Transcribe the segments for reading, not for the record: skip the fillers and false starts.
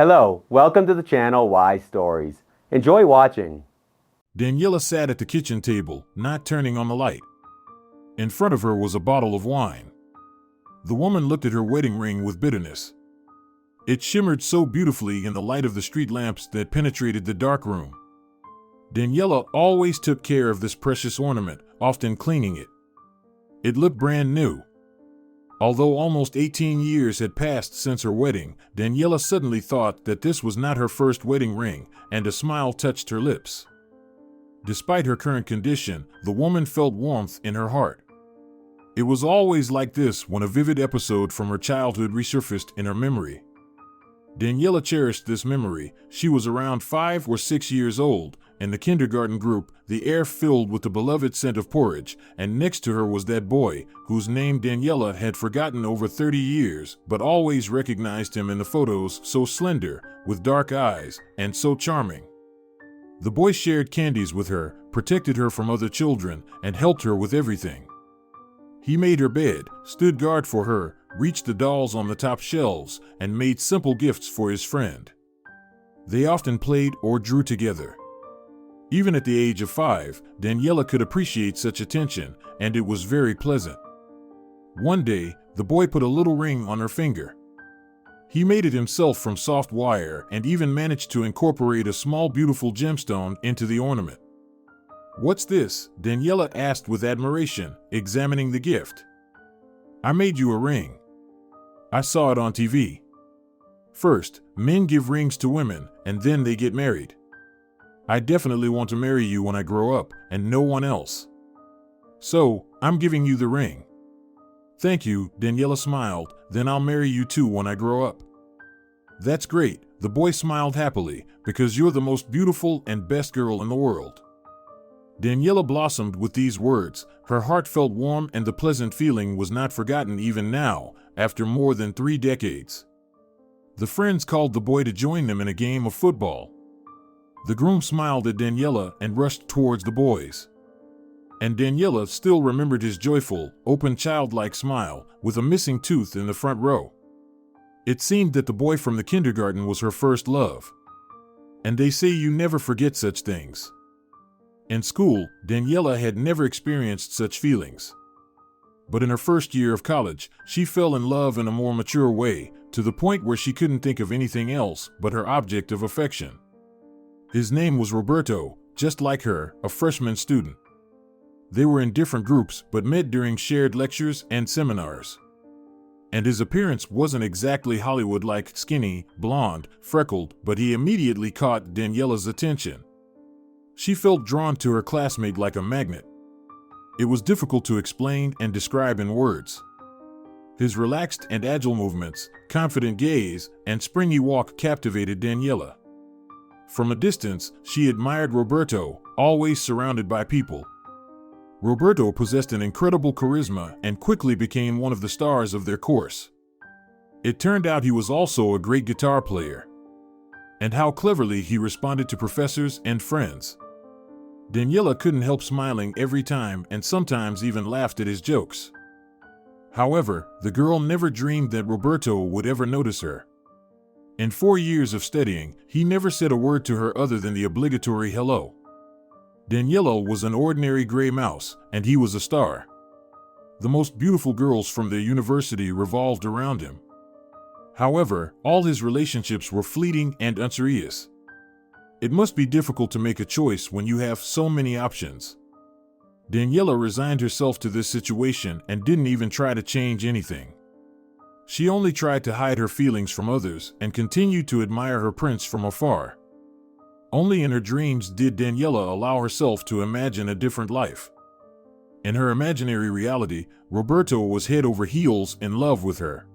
Hello, welcome to the channel Wise Stories. Enjoy watching. Daniela sat at the kitchen table, not turning on the light. In front of her was a bottle of wine. The woman looked at her wedding ring with bitterness. It shimmered so beautifully in the light of the street lamps that penetrated the dark room. Daniela always took care of this precious ornament, often cleaning it. It looked brand new. Although almost 18 years had passed since her wedding, Daniela suddenly thought that this was not her first wedding ring, and a smile touched her lips. Despite her current condition, the woman felt warmth in her heart. It was always like this when a vivid episode from her childhood resurfaced in her memory. Daniela cherished this memory. She was around 5 or 6 years old. In the kindergarten group, the air filled with the beloved scent of porridge, and next to her was that boy, whose name Daniela had forgotten over 30 years, but always recognized him in the photos, so slender, with dark eyes, and so charming. The boy shared candies with her, protected her from other children, and helped her with everything. He made her bed, stood guard for her, reached the dolls on the top shelves, and made simple gifts for his friend. They often played or drew together. Even at the age of 5, Daniela could appreciate such attention, and it was very pleasant. One day, the boy put a little ring on her finger. He made it himself from soft wire and even managed to incorporate a small beautiful gemstone into the ornament. "What's this?" Daniela asked with admiration, examining the gift. "I made you a ring. I saw it on TV. First, men give rings to women, and then they get married. I definitely want to marry you when I grow up, and no one else. So, I'm giving you the ring." "Thank you," Daniela smiled, "then I'll marry you too when I grow up." "That's great," the boy smiled happily, "because you're the most beautiful and best girl in the world." Daniela blossomed with these words. Her heart felt warm, and the pleasant feeling was not forgotten even now, after more than 3 decades. The friends called the boy to join them in a game of football. The groom smiled at Daniela and rushed towards the boys. And Daniela still remembered his joyful, open childlike smile, with a missing tooth in the front row. It seemed that the boy from the kindergarten was her first love. And they say you never forget such things. In school, Daniela had never experienced such feelings. But in her first year of college, she fell in love in a more mature way, to the point where she couldn't think of anything else but her object of affection. His name was Roberto, just like her, a freshman student. They were in different groups but met during shared lectures and seminars. And his appearance wasn't exactly Hollywood-like, skinny, blonde, freckled, but he immediately caught Daniela's attention. She felt drawn to her classmate like a magnet. It was difficult to explain and describe in words. His relaxed and agile movements, confident gaze, and springy walk captivated Daniela. From a distance, she admired Roberto, always surrounded by people. Roberto possessed an incredible charisma and quickly became one of the stars of their course. It turned out he was also a great guitar player. And how cleverly he responded to professors and friends. Daniela couldn't help smiling every time and sometimes even laughed at his jokes. However, the girl never dreamed that Roberto would ever notice her. In 4 years of studying, he never said a word to her other than the obligatory hello. Daniela was an ordinary gray mouse, and he was a star. The most beautiful girls from their university revolved around him. However, all his relationships were fleeting and unserious. It must be difficult to make a choice when you have so many options. Daniela resigned herself to this situation and didn't even try to change anything. She only tried to hide her feelings from others and continued to admire her prince from afar. Only in her dreams did Daniela allow herself to imagine a different life. In her imaginary reality, Roberto was head over heels in love with her.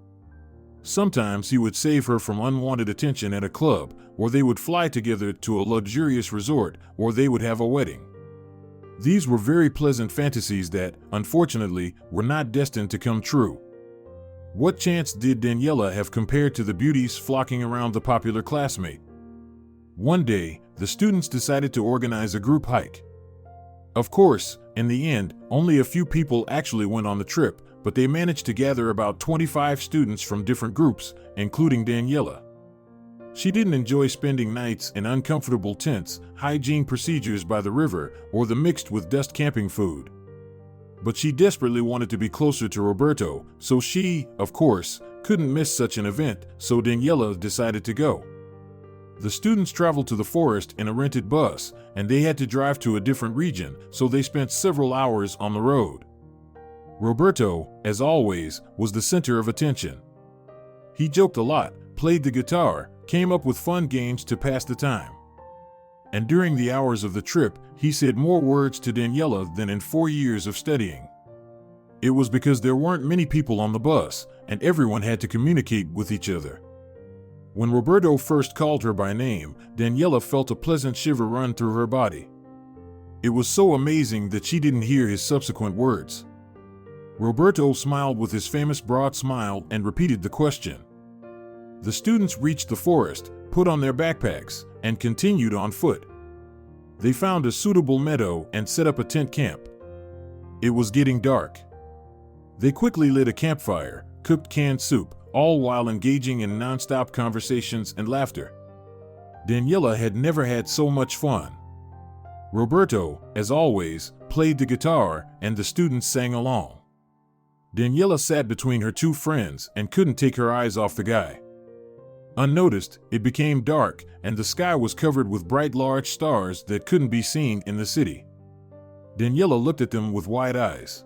Sometimes he would save her from unwanted attention at a club, or they would fly together to a luxurious resort, or they would have a wedding. These were very pleasant fantasies that, unfortunately, were not destined to come true. What chance did Daniela have compared to the beauties flocking around the popular classmate? One day, the students decided to organize a group hike. Of course, in the end, only a few people actually went on the trip, but they managed to gather about 25 students from different groups, including Daniela. She didn't enjoy spending nights in uncomfortable tents, hygiene procedures by the river, or the mixed with dust camping food. But she desperately wanted to be closer to Roberto, so she, of course, couldn't miss such an event, so Daniela decided to go. The students traveled to the forest in a rented bus, and they had to drive to a different region, so they spent several hours on the road. Roberto, as always, was the center of attention. He joked a lot, played the guitar, came up with fun games to pass the time. And during the hours of the trip, he said more words to Daniela than in 4 years of studying. It was because there weren't many people on the bus, and everyone had to communicate with each other. When Roberto first called her by name, Daniela felt a pleasant shiver run through her body. It was so amazing that she didn't hear his subsequent words. Roberto smiled with his famous broad smile and repeated the question. The students reached the forest, put on their backpacks, and continued on foot. They found a suitable meadow and set up a tent camp. It was getting dark. They quickly lit a campfire, cooked canned soup, all while engaging in non-stop conversations and laughter. Daniela had never had so much fun. Roberto, as always, played the guitar, and the students sang along. Daniela sat between her two friends and couldn't take her eyes off the guy. Unnoticed, it became dark, and the sky was covered with bright large stars that couldn't be seen in the city. Daniela looked at them with wide eyes.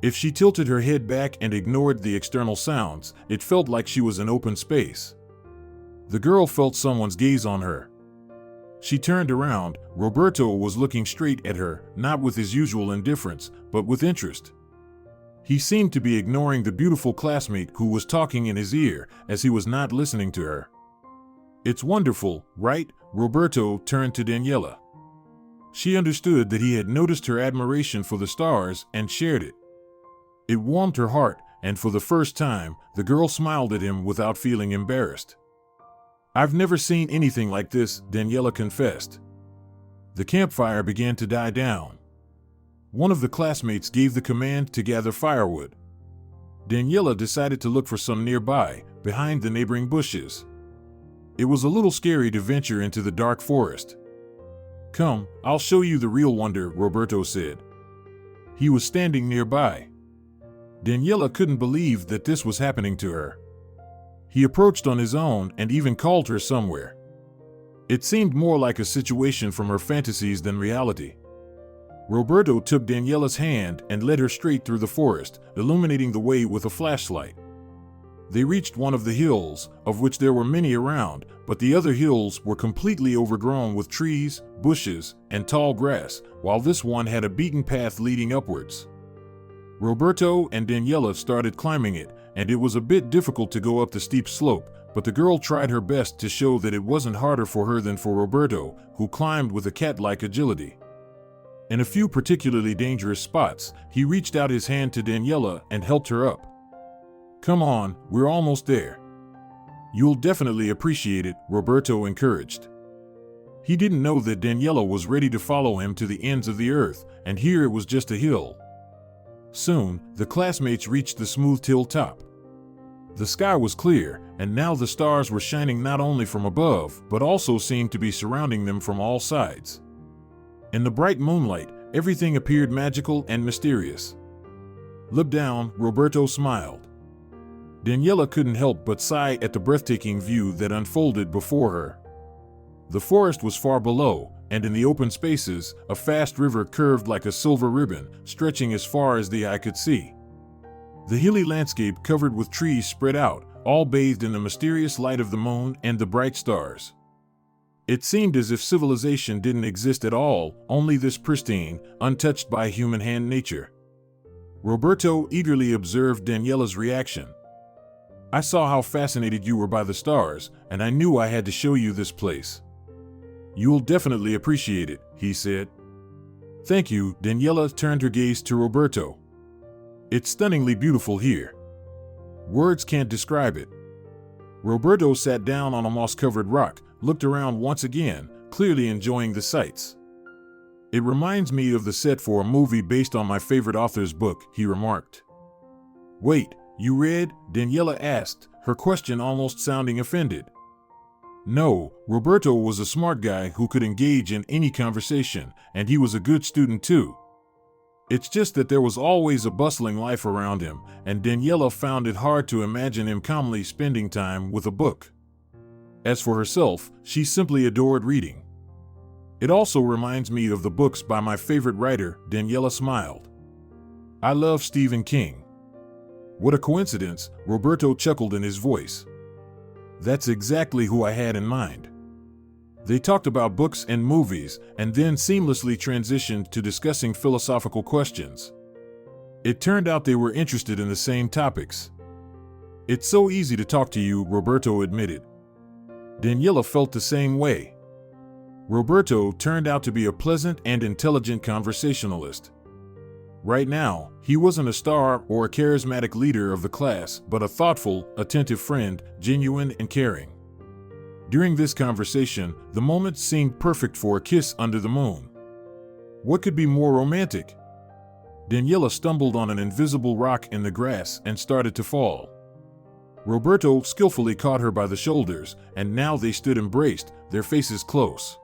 If she tilted her head back and ignored the external sounds, it felt like she was in open space. The girl felt someone's gaze on her. She turned around. Roberto was looking straight at her, not with his usual indifference, but with interest. He seemed to be ignoring the beautiful classmate who was talking in his ear, as he was not listening to her. "It's wonderful, right?" Roberto turned to Daniela. She understood that he had noticed her admiration for the stars and shared it. It warmed her heart, and for the first time, the girl smiled at him without feeling embarrassed. "I've never seen anything like this," Daniela confessed. The campfire began to die down. One of the classmates gave the command to gather firewood. Daniela decided to look for some nearby, behind the neighboring bushes. It was a little scary to venture into the dark forest. "Come, I'll show you the real wonder," Roberto said. He was standing nearby. Daniela couldn't believe that this was happening to her. He approached on his own and even called her somewhere. It seemed more like a situation from her fantasies than reality. Roberto took Daniela's hand and led her straight through the forest, illuminating the way with a flashlight. They reached one of the hills, of which there were many around, but the other hills were completely overgrown with trees, bushes, and tall grass, while this one had a beaten path leading upwards. Roberto and Daniela started climbing it, and it was a bit difficult to go up the steep slope, but the girl tried her best to show that it wasn't harder for her than for Roberto, who climbed with a cat-like agility. In a few particularly dangerous spots, he reached out his hand to Daniela and helped her up. "Come on, we're almost there." "You'll definitely appreciate it," Roberto encouraged. He didn't know that Daniela was ready to follow him to the ends of the earth, and here it was just a hill. Soon, the classmates reached the smooth hilltop. The sky was clear, and now the stars were shining not only from above, but also seemed to be surrounding them from all sides. In the bright moonlight, everything appeared magical and mysterious. "Look down," Roberto smiled. Daniela couldn't help but sigh at the breathtaking view that unfolded before her. The forest was far below, and in the open spaces, a fast river curved like a silver ribbon, stretching as far as the eye could see. The hilly landscape covered with trees spread out, all bathed in the mysterious light of the moon and the bright stars. It seemed as if civilization didn't exist at all, only this pristine, untouched by human hand nature. Roberto eagerly observed Daniela's reaction. "I saw how fascinated you were by the stars, and I knew I had to show you this place. You'll definitely appreciate it," he said. "Thank you." Daniela turned her gaze to Roberto. "It's stunningly beautiful here. Words can't describe it." Roberto sat down on a moss-covered rock, looked around once again, clearly enjoying the sights. "It reminds me of the set for a movie based on my favorite author's book," he remarked. "Wait, you read?" Daniela asked, her question almost sounding offended. No, Roberto was a smart guy who could engage in any conversation, and he was a good student too. It's just that there was always a bustling life around him, and Daniela found it hard to imagine him calmly spending time with a book. As for herself, she simply adored reading. It also reminds me of the books by my favorite writer, Daniela smiled. I love Stephen King. What a coincidence, Roberto chuckled in his voice. That's exactly who I had in mind. They talked about books and movies, and then seamlessly transitioned to discussing philosophical questions. It turned out they were interested in the same topics. It's so easy to talk to you, Roberto admitted. Daniela felt the same way. Roberto turned out to be a pleasant and intelligent conversationalist. Right now, he wasn't a star or a charismatic leader of the class, but a thoughtful, attentive friend, genuine and caring. During this conversation, the moment seemed perfect for a kiss under the moon. What could be more romantic? Daniela stumbled on an invisible rock in the grass and started to fall. Roberto skillfully caught her by the shoulders, and now they stood embraced, their faces close.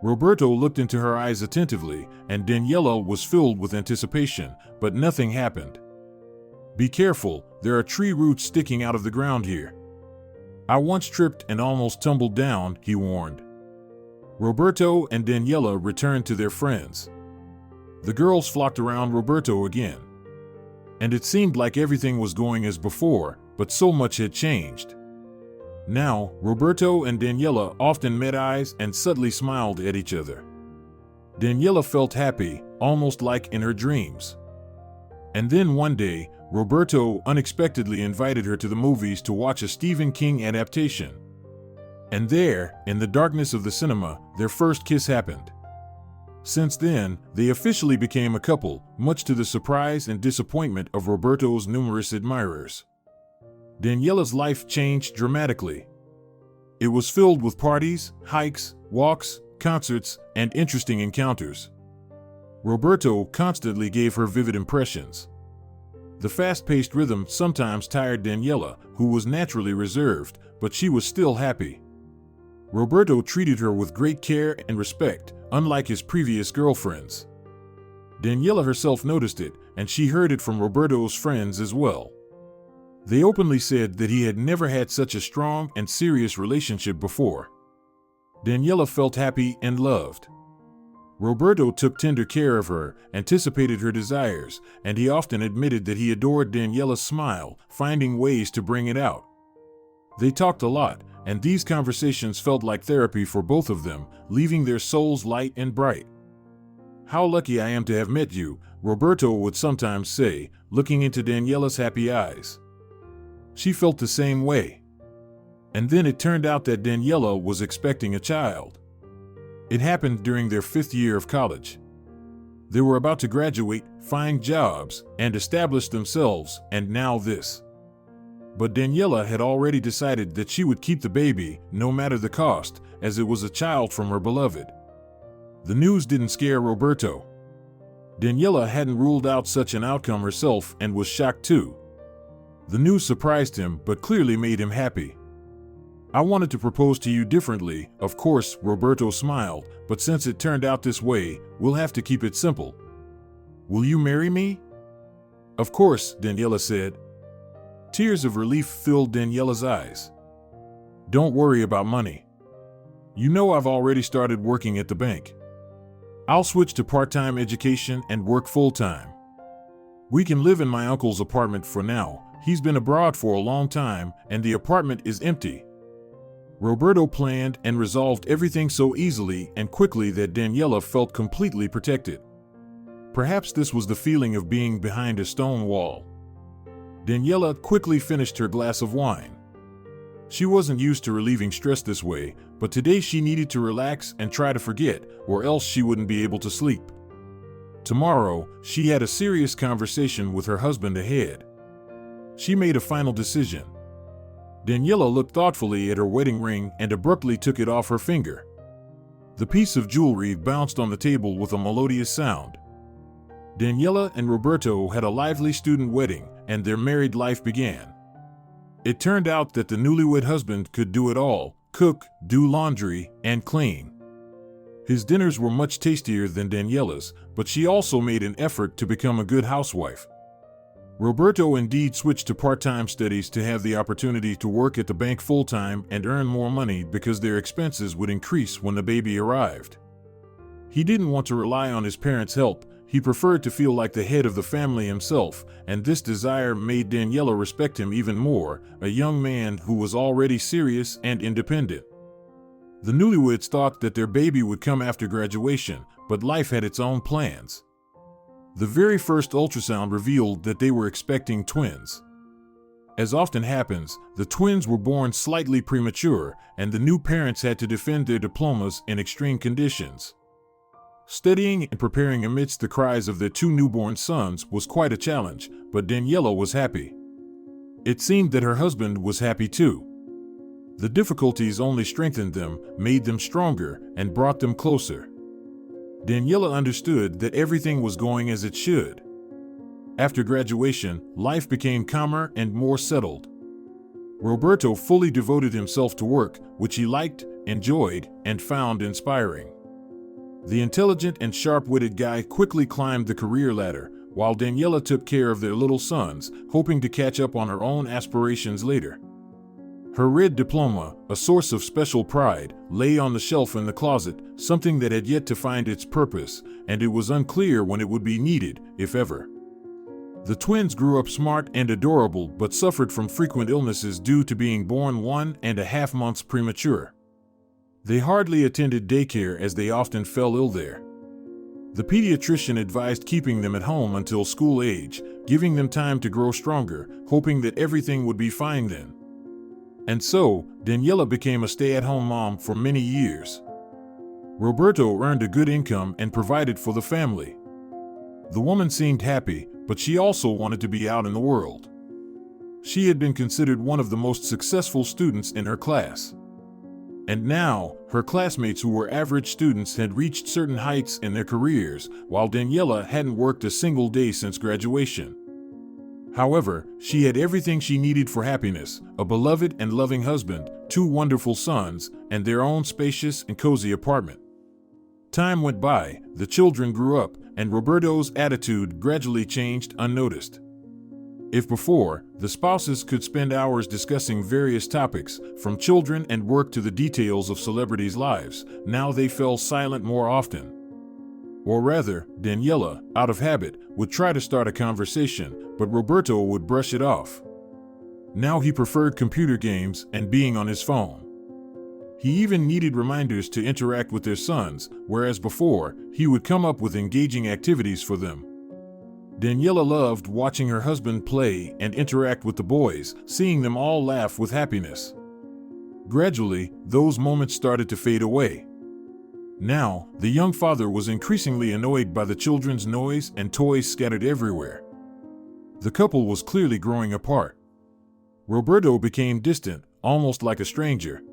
Roberto looked into her eyes attentively, and Daniela was filled with anticipation, but nothing happened. Be careful, there are tree roots sticking out of the ground here. I once tripped and almost tumbled down, he warned. Roberto and Daniela returned to their friends. The girls flocked around Roberto again. And it seemed like everything was going as before, but so much had changed. Now, Roberto and Daniela often met eyes and subtly smiled at each other. Daniela felt happy, almost like in her dreams. And then one day, Roberto unexpectedly invited her to the movies to watch a Stephen King adaptation. And there, in the darkness of the cinema, their first kiss happened. Since then, they officially became a couple, much to the surprise and disappointment of Roberto's numerous admirers. Daniela's life changed dramatically. It was filled with parties, hikes, walks, concerts, and interesting encounters. Roberto constantly gave her vivid impressions. The fast-paced rhythm sometimes tired Daniela, who was naturally reserved, but she was still happy. Roberto treated her with great care and respect, unlike his previous girlfriends. Daniela herself noticed it, and she heard it from Roberto's friends as well. They openly said that he had never had such a strong and serious relationship before. Daniela felt happy and loved. Roberto took tender care of her, anticipated her desires, and he often admitted that he adored Daniela's smile, finding ways to bring it out. They talked a lot, and these conversations felt like therapy for both of them, leaving their souls light and bright. How lucky I am to have met you, Roberto would sometimes say, looking into Daniela's happy eyes. She felt the same way. And then it turned out that Daniela was expecting a child. It happened during their 5th year of college. They were about to graduate, find jobs, and establish themselves, and now this. But Daniela had already decided that she would keep the baby, no matter the cost, as it was a child from her beloved. The news didn't scare Roberto. Daniela hadn't ruled out such an outcome herself and was shocked too. The news surprised him, but clearly made him happy. I wanted to propose to you differently, of course, Roberto smiled, but since it turned out this way, we'll have to keep it simple. Will you marry me? Of course, Daniela said. Tears of relief filled Daniela's eyes. Don't worry about money. You know I've already started working at the bank. I'll switch to part-time education and work full-time. We can live in my uncle's apartment for now. He's been abroad for a long time, and the apartment is empty. Roberto planned and resolved everything so easily and quickly that Daniela felt completely protected. Perhaps this was the feeling of being behind a stone wall. Daniela quickly finished her glass of wine. She wasn't used to relieving stress this way, but today she needed to relax and try to forget, or else she wouldn't be able to sleep. Tomorrow, she had a serious conversation with her husband ahead. She made a final decision. Daniela looked thoughtfully at her wedding ring and abruptly took it off her finger. The piece of jewelry bounced on the table with a melodious sound. Daniela and Roberto had a lively student wedding, and their married life began. It turned out that the newlywed husband could do it all: cook, do laundry, and clean. His dinners were much tastier than Daniela's, but she also made an effort to become a good housewife. Roberto indeed switched to part-time studies to have the opportunity to work at the bank full-time and earn more money because their expenses would increase when the baby arrived. He didn't want to rely on his parents' help. He preferred to feel like the head of the family himself, and this desire made Daniela respect him even more, a young man who was already serious and independent. The newlyweds thought that their baby would come after graduation, but life had its own plans. The very first ultrasound revealed that they were expecting twins. As often happens, the twins were born slightly premature, and the new parents had to defend their diplomas in extreme conditions. Studying and preparing amidst the cries of their two newborn sons was quite a challenge, but Daniela was happy. It seemed that her husband was happy too. The difficulties only strengthened them, made them stronger, and brought them closer. Daniela understood that everything was going as it should. After graduation, life became calmer and more settled. Roberto fully devoted himself to work, which he liked, enjoyed, and found inspiring. The intelligent and sharp-witted guy quickly climbed the career ladder, while Daniela took care of their little sons, hoping to catch up on her own aspirations later. Her red diploma, a source of special pride, lay on the shelf in the closet, something that had yet to find its purpose, and it was unclear when it would be needed, if ever. The twins grew up smart and adorable but suffered from frequent illnesses due to being born 1.5 months premature. They hardly attended daycare as they often fell ill there. The pediatrician advised keeping them at home until school age, giving them time to grow stronger, hoping that everything would be fine then. And so, Daniela became a stay-at-home mom for many years. Roberto earned a good income and provided for the family. The woman seemed happy, but she also wanted to be out in the world. She had been considered one of the most successful students in her class. And now, her classmates who were average students had reached certain heights in their careers, while Daniela hadn't worked a single day since graduation. However, she had everything she needed for happiness: a beloved and loving husband, two wonderful sons, and their own spacious and cozy apartment. Time went by, the children grew up, and Roberto's attitude gradually changed unnoticed. If before, the spouses could spend hours discussing various topics, from children and work to the details of celebrities' lives, now they fell silent more often. Or rather, Daniela, out of habit, would try to start a conversation, but Roberto would brush it off. Now he preferred computer games and being on his phone. He even needed reminders to interact with their sons, whereas before, he would come up with engaging activities for them. Daniela loved watching her husband play and interact with the boys, seeing them all laugh with happiness. Gradually, those moments started to fade away. Now, the young father was increasingly annoyed by the children's noise and toys scattered everywhere. The couple was clearly growing apart. Roberto became distant, almost like a stranger.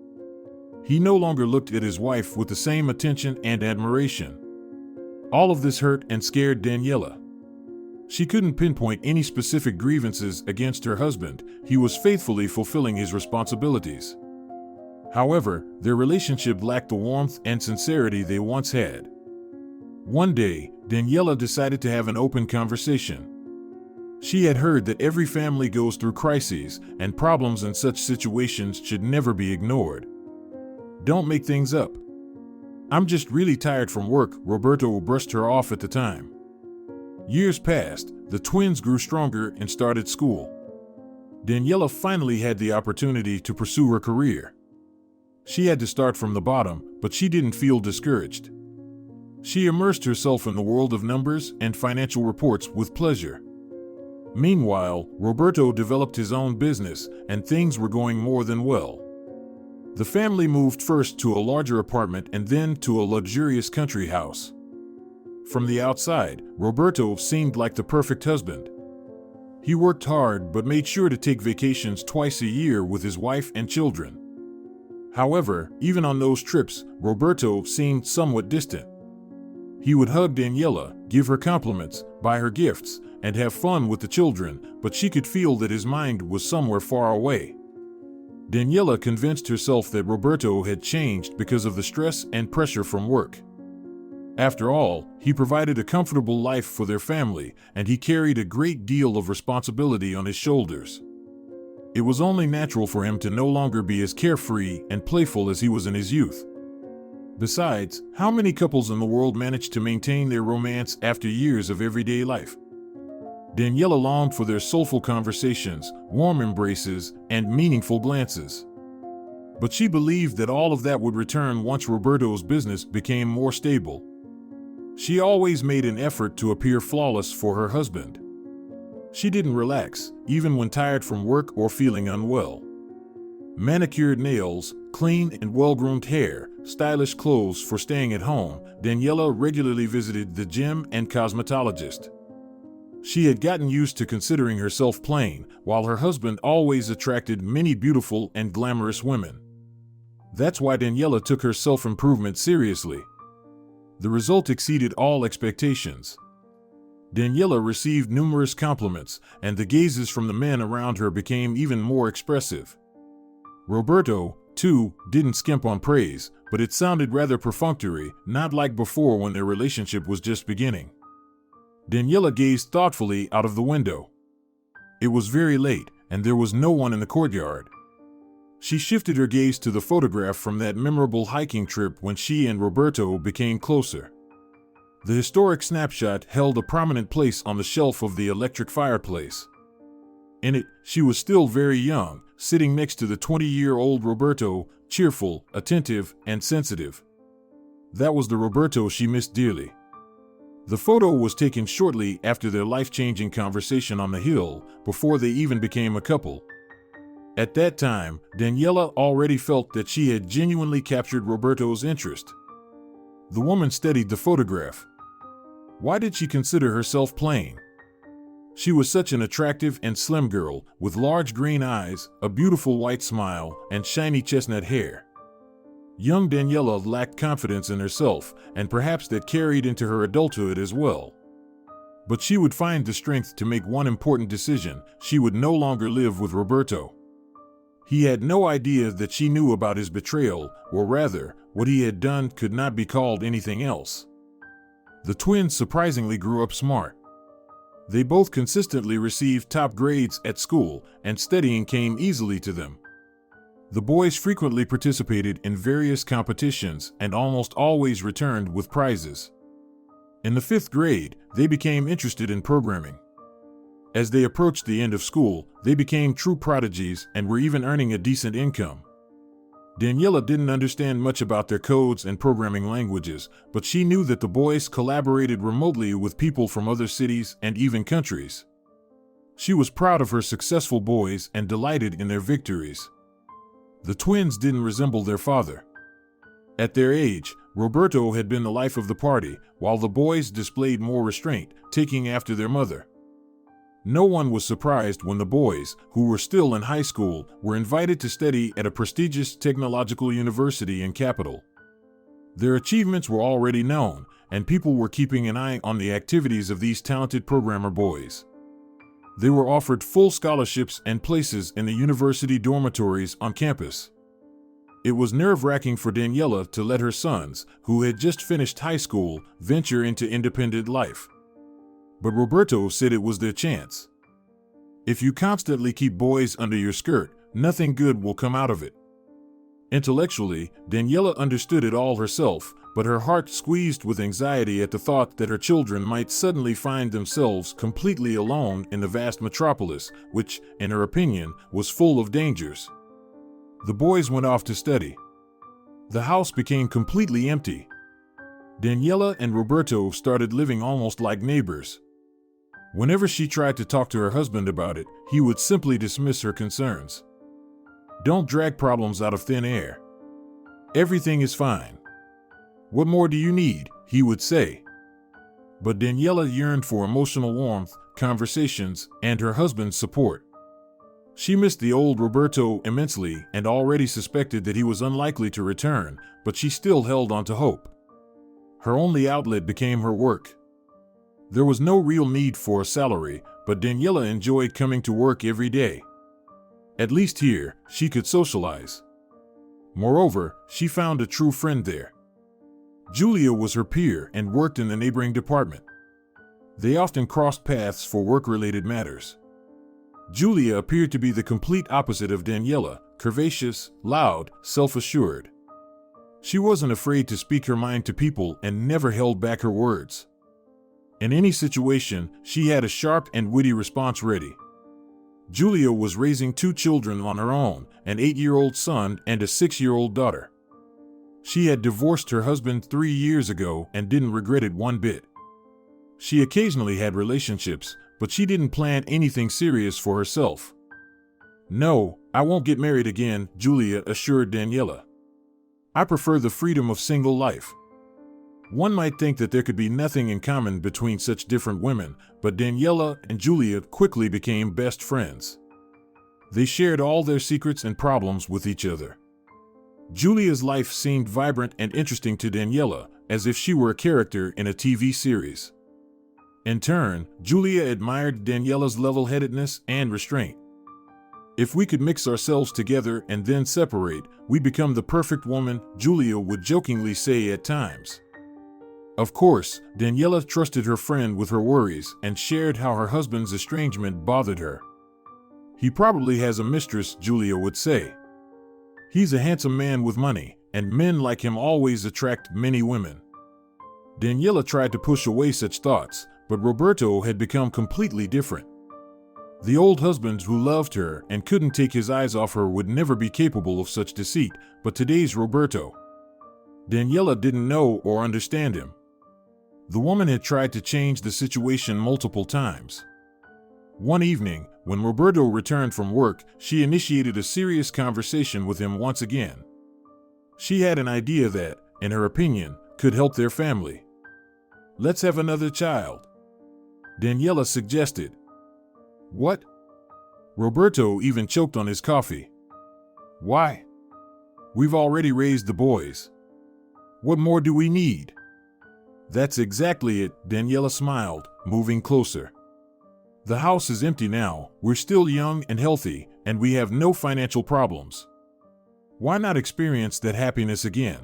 He no longer looked at his wife with the same attention and admiration. All of this hurt and scared Daniela. She couldn't pinpoint any specific grievances against her husband. He was faithfully fulfilling his responsibilities. However, their relationship lacked the warmth and sincerity they once had. One day, Daniela decided to have an open conversation. She had heard that every family goes through crises, and problems in such situations should never be ignored. "Don't make things up. I'm just really tired from work," Roberto brushed her off at the time. Years passed, the twins grew stronger and started school. Daniela finally had the opportunity to pursue her career. She had to start from the bottom, but she didn't feel discouraged. She immersed herself in the world of numbers and financial reports with pleasure. Meanwhile, Roberto developed his own business, and things were going more than well. The family moved first to a larger apartment and then to a luxurious country house. From the outside, Roberto seemed like the perfect husband. He worked hard but made sure to take vacations twice a year with his wife and children. However, even on those trips, Roberto seemed somewhat distant. He would hug Daniela, give her compliments, buy her gifts, and have fun with the children, but she could feel that his mind was somewhere far away. Daniela convinced herself that Roberto had changed because of the stress and pressure from work. After all, he provided a comfortable life for their family, and he carried a great deal of responsibility on his shoulders. It was only natural for him to no longer be as carefree and playful as he was in his youth. Besides, how many couples in the world manage to maintain their romance after years of everyday life? Daniela longed for their soulful conversations, warm embraces, and meaningful glances. But she believed that all of that would return once Roberto's business became more stable. She always made an effort to appear flawless for her husband. She didn't relax, even when tired from work or feeling unwell. Manicured nails, clean and well-groomed hair, stylish clothes for staying at home, Daniela regularly visited the gym and cosmetologist. She had gotten used to considering herself plain, while her husband always attracted many beautiful and glamorous women. That's why Daniela took her self-improvement seriously. The result exceeded all expectations. Daniela received numerous compliments, and the gazes from the men around her became even more expressive. Roberto, too, didn't skimp on praise, but it sounded rather perfunctory, not like before when their relationship was just beginning. Daniela gazed thoughtfully out of the window. It was very late, and there was no one in the courtyard. She shifted her gaze to the photograph from that memorable hiking trip when she and Roberto became closer. The historic snapshot held a prominent place on the shelf of the electric fireplace. In it, she was still very young, sitting next to the 20-year-old Roberto, cheerful, attentive, and sensitive. That was the Roberto she missed dearly. The photo was taken shortly after their life-changing conversation on the hill, before they even became a couple. At that time, Daniela already felt that she had genuinely captured Roberto's interest. The woman studied the photograph. Why did she consider herself plain? She was such an attractive and slim girl, with large green eyes, a beautiful white smile, and shiny chestnut hair. Young Daniela lacked confidence in herself, and perhaps that carried into her adulthood as well. But she would find the strength to make one important decision: she would no longer live with Roberto. He had no idea that she knew about his betrayal, or rather, what he had done could not be called anything else. The twins surprisingly grew up smart. They both consistently received top grades at school, and studying came easily to them. The boys frequently participated in various competitions and almost always returned with prizes. In the 5th grade, they became interested in programming. As they approached the end of school, they became true prodigies and were even earning a decent income. Daniela didn't understand much about their codes and programming languages, but she knew that the boys collaborated remotely with people from other cities and even countries. She was proud of her successful boys and delighted in their victories. The twins didn't resemble their father. At their age, Roberto had been the life of the party, while the boys displayed more restraint, taking after their mother. No one was surprised when the boys, who were still in high school, were invited to study at a prestigious technological university in capital. Their achievements were already known, and people were keeping an eye on the activities of these talented programmer boys. They were offered full scholarships and places in the university dormitories on campus. It was nerve-wracking for Daniela to let her sons, who had just finished high school, venture into independent life. But Roberto said it was their chance. If you constantly keep boys under your skirt, nothing good will come out of it. Intellectually, Daniela understood it all herself, but her heart squeezed with anxiety at the thought that her children might suddenly find themselves completely alone in the vast metropolis, which, in her opinion, was full of dangers. The boys went off to study. The house became completely empty. Daniela and Roberto started living almost like neighbors. Whenever she tried to talk to her husband about it, he would simply dismiss her concerns. "Don't drag problems out of thin air. Everything is fine. What more do you need?" he would say. But Daniela yearned for emotional warmth, conversations, and her husband's support. She missed the old Roberto immensely and already suspected that he was unlikely to return, but she still held on to hope. Her only outlet became her work. There was no real need for a salary, but Daniela enjoyed coming to work every day. At least here, she could socialize. Moreover, she found a true friend there. Julia was her peer and worked in the neighboring department. They often crossed paths for work-related matters. Julia appeared to be the complete opposite of Daniela, curvaceous, loud, self-assured. She wasn't afraid to speak her mind to people and never held back her words. In any situation, she had a sharp and witty response ready. Julia was raising 2 children on her own, an 8-year-old son and a 6-year-old daughter. She had divorced her husband 3 years ago and didn't regret it one bit. She occasionally had relationships, but she didn't plan anything serious for herself. "No, I won't get married again," Julia assured Daniela. "I prefer the freedom of single life." One might think that there could be nothing in common between such different women, but Daniela and Julia quickly became best friends. They shared all their secrets and problems with each other. Julia's life seemed vibrant and interesting to Daniela, as if she were a character in a TV series. In turn, Julia admired Daniela's level-headedness and restraint. "If we could mix ourselves together and then separate, we become the perfect woman," Julia would jokingly say at times. Of course, Daniela trusted her friend with her worries and shared how her husband's estrangement bothered her. "He probably has a mistress," Julia would say. "He's a handsome man with money, and men like him always attract many women." Daniela tried to push away such thoughts, but Roberto had become completely different. The old husband who loved her and couldn't take his eyes off her would never be capable of such deceit, but today's Roberto. Daniela didn't know or understand him. The woman had tried to change the situation multiple times. One evening, when Roberto returned from work, she initiated a serious conversation with him once again. She had an idea that, in her opinion, could help their family. "Let's have another child," Daniela suggested. "What?" Roberto even choked on his coffee. "Why? We've already raised the boys. What more do we need?" "That's exactly it," Daniela smiled, moving closer. "The house is empty now, we're still young and healthy, and we have no financial problems. Why not experience that happiness again?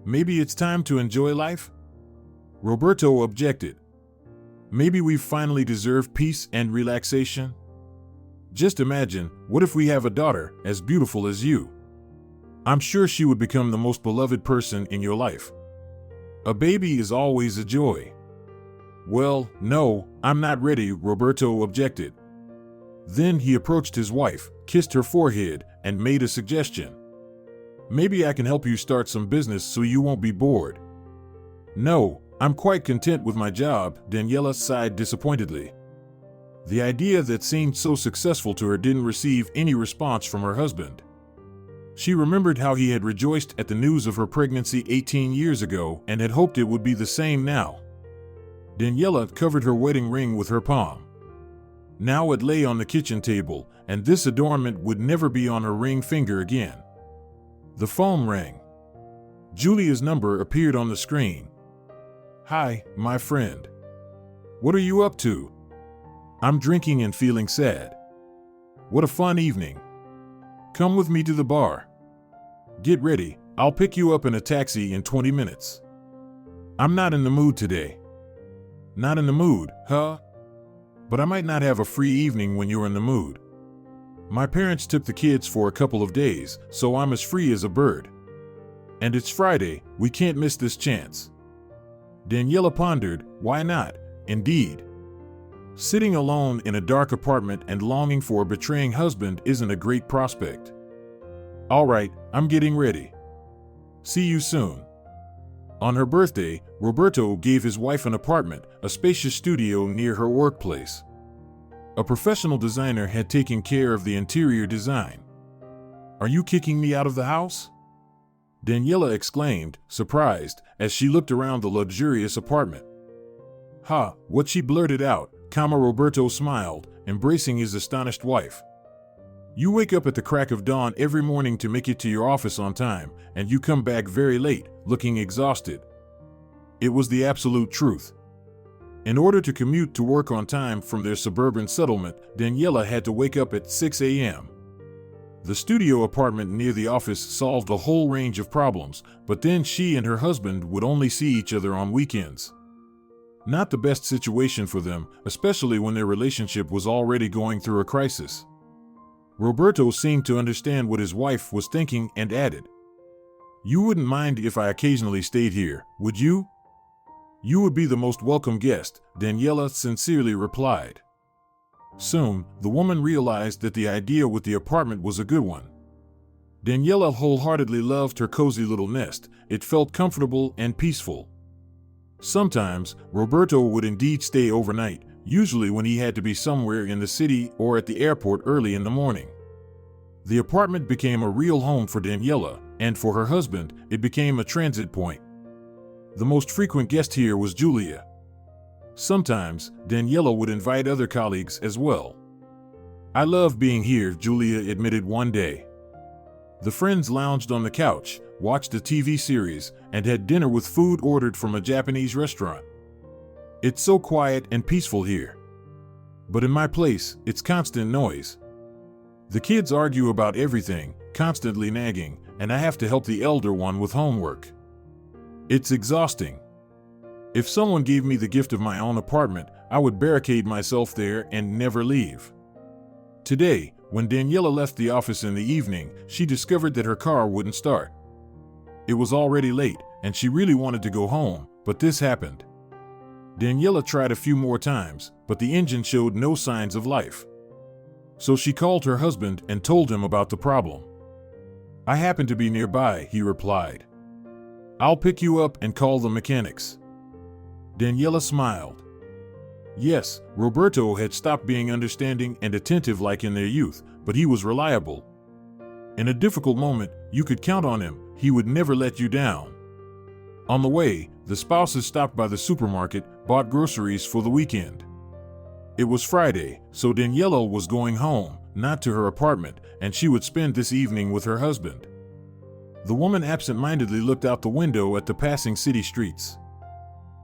Maybe it's time to enjoy life?" Roberto objected. "Maybe we've finally deserved peace and relaxation? Just imagine, what if we have a daughter as beautiful as you? I'm sure she would become the most beloved person in your life. A baby is always a joy." "Well, no, I'm not ready," Roberto objected. Then he approached his wife, kissed her forehead, and made a suggestion. "Maybe I can help you start some business so you won't be bored." "No, I'm quite content with my job," Daniela sighed disappointedly. The idea that seemed so successful to her didn't receive any response from her husband. She remembered how he had rejoiced at the news of her pregnancy 18 years ago and had hoped it would be the same now. Daniela covered her wedding ring with her palm. Now it lay on the kitchen table, and this adornment would never be on her ring finger again. The phone rang. Julia's number appeared on the screen. "Hi, my friend. What are you up to?" "I'm drinking and feeling sad." "What a fun evening. Come with me to the bar." "Get ready, I'll pick you up in a taxi in 20 minutes. "I'm not in the mood today." "Not in the mood, huh? But I might not have a free evening when you're in the mood. My parents took the kids for a couple of days, so I'm as free as a bird. And it's Friday, we can't miss this chance." Daniela pondered, why not, indeed? Sitting alone in a dark apartment and longing for a betraying husband isn't a great prospect. "All right, I'm getting ready. See you soon." On her birthday, Roberto gave his wife an apartment, a spacious studio near her workplace. A professional designer had taken care of the interior design. "Are you kicking me out of the house?" Daniela exclaimed, surprised, as she looked around the luxurious apartment. "Ha," what she blurted out, Roberto smiled, embracing his astonished wife. "You wake up at the crack of dawn every morning to make it to your office on time, and you come back very late, looking exhausted." It was the absolute truth. In order to commute to work on time from their suburban settlement, Daniela had to wake up at 6 a.m. The studio apartment near the office solved a whole range of problems, but then she and her husband would only see each other on weekends. Not the best situation for them, especially when their relationship was already going through a crisis. Roberto seemed to understand what his wife was thinking and added, "You wouldn't mind if I occasionally stayed here, would you?" "You would be the most welcome guest," Daniela sincerely replied. Soon, the woman realized that the idea with the apartment was a good one. Daniela wholeheartedly loved her cozy little nest. It felt comfortable and peaceful. Sometimes, Roberto would indeed stay overnight, usually when he had to be somewhere in the city or at the airport early in the morning. The apartment became a real home for Daniela, and for her husband, it became a transit point. The most frequent guest here was Julia. Sometimes, Daniela would invite other colleagues as well. "I love being here," Julia admitted one day. The friends lounged on the couch, watched a TV series, and had dinner with food ordered from a Japanese restaurant. "It's so quiet and peaceful here. But in my place, it's constant noise. The kids argue about everything, constantly nagging, and I have to help the elder one with homework. It's exhausting. If someone gave me the gift of my own apartment, I would barricade myself there and never leave." Today, when Daniela left the office in the evening, she discovered that her car wouldn't start. It was already late, and she really wanted to go home, but this happened. Daniela tried a few more times, but the engine showed no signs of life. So she called her husband and told him about the problem. "I happen to be nearby," he replied. "I'll pick you up and call the mechanics." Daniela smiled. Yes, Roberto had stopped being understanding and attentive like in their youth, but he was reliable. In a difficult moment, you could count on him. He would never let you down. On the way, the spouses stopped by the supermarket, bought groceries for the weekend. It was Friday, so Daniela was going home, not to her apartment, and she would spend this evening with her husband. The woman absent-mindedly looked out the window at the passing city streets.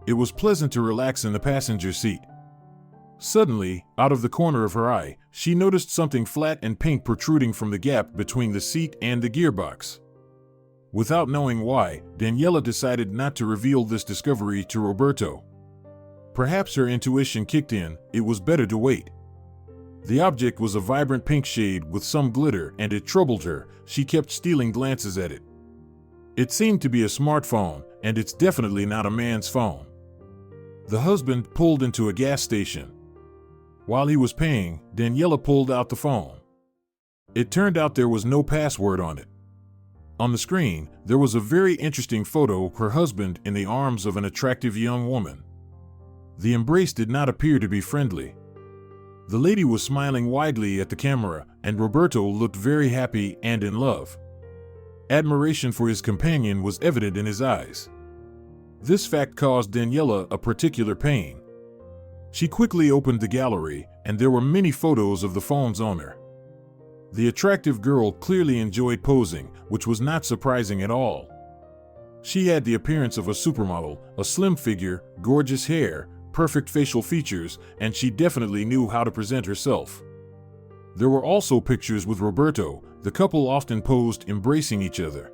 It was pleasant to relax in the passenger seat. Suddenly, out of the corner of her eye, she noticed something flat and pink protruding from the gap between the seat and the gearbox. Without knowing why, Daniela decided not to reveal this discovery to Roberto. Perhaps her intuition kicked in. It was better to wait. The object was a vibrant pink shade with some glitter, and it troubled her. She kept stealing glances at it. It seemed to be a smartphone, and it's definitely not a man's phone. The husband pulled into a gas station. While he was paying, Daniela pulled out the phone. It turned out there was no password on it. On the screen, there was a very interesting photo of her husband in the arms of an attractive young woman. The embrace did not appear to be friendly. The lady was smiling widely at the camera, and Roberto looked very happy and in love. Admiration for his companion was evident in his eyes. This fact caused Daniela a particular pain. She quickly opened the gallery, and there were many photos of the phone's owner. The attractive girl clearly enjoyed posing, which was not surprising at all. She had the appearance of a supermodel, a slim figure, gorgeous hair, perfect facial features, and she definitely knew how to present herself. There were also pictures with Roberto. The couple often posed embracing each other.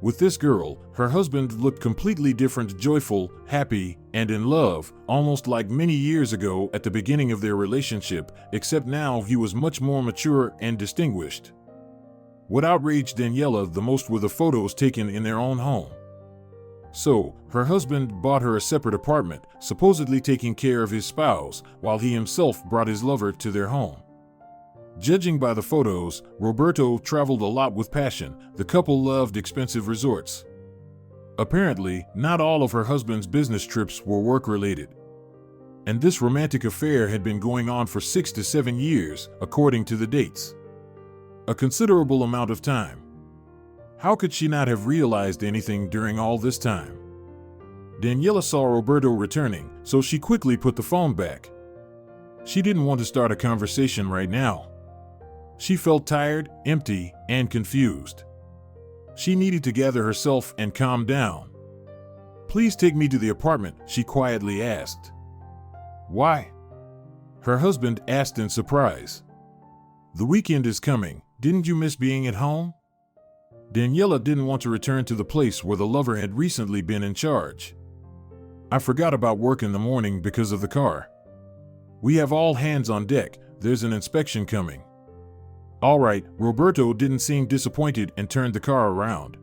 With this girl, her husband looked completely different, joyful, happy, and in love, almost like many years ago at the beginning of their relationship, except now he was much more mature and distinguished. What outraged Daniela the most were the photos taken in their own home. So, her husband bought her a separate apartment, supposedly taking care of his spouse, while he himself brought his lover to their home. Judging by the photos, Roberto traveled a lot with passion. The couple loved expensive resorts. Apparently, not all of her husband's business trips were work-related. And this romantic affair had been going on for 6 to 7 years, according to the dates. A considerable amount of time. How could she not have realized anything during all this time? Daniela saw Roberto returning, so she quickly put the phone back. She didn't want to start a conversation right now. She felt tired, empty, and confused. She needed to gather herself and calm down. "Please take me to the apartment," she quietly asked. "Why?" her husband asked in surprise. "The weekend is coming. Didn't you miss being at home? Daniela didn't want to return to the place where the lover had recently been in charge. I forgot about work in the morning because of the car. We have all hands on deck, there's an inspection coming. All right, Roberto didn't seem disappointed and turned the car around.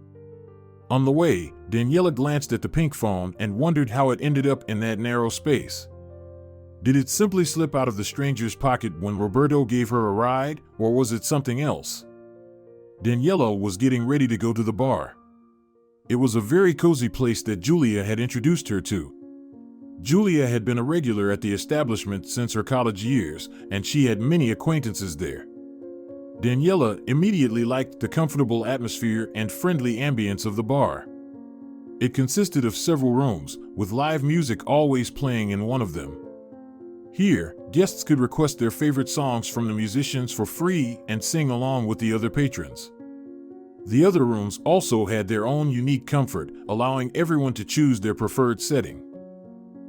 On the way, Daniela glanced at the pink phone and wondered how it ended up in that narrow space. Did it simply slip out of the stranger's pocket when Roberto gave her a ride, or was it something else? Daniela was getting ready to go to the bar. It was a very cozy place that Julia had introduced her to. Julia had been a regular at the establishment since her college years, and she had many acquaintances there. Daniela immediately liked the comfortable atmosphere and friendly ambience of the bar. It consisted of several rooms, with live music always playing in one of them. Here, guests could request their favorite songs from the musicians for free and sing along with the other patrons. The other rooms also had their own unique comfort, allowing everyone to choose their preferred setting.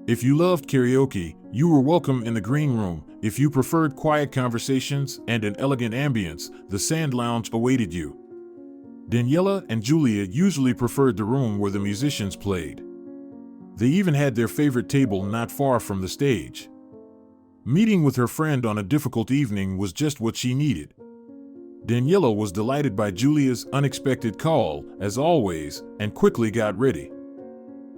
If you loved karaoke, you were welcome in the green room. If you preferred quiet conversations and an elegant ambience, the sand lounge awaited you. Daniela and Julia usually preferred the room where the musicians played. They even had their favorite table not far from the stage. Meeting with her friend on a difficult evening was just what she needed. Daniela was delighted by Julia's unexpected call, as always, and quickly got ready.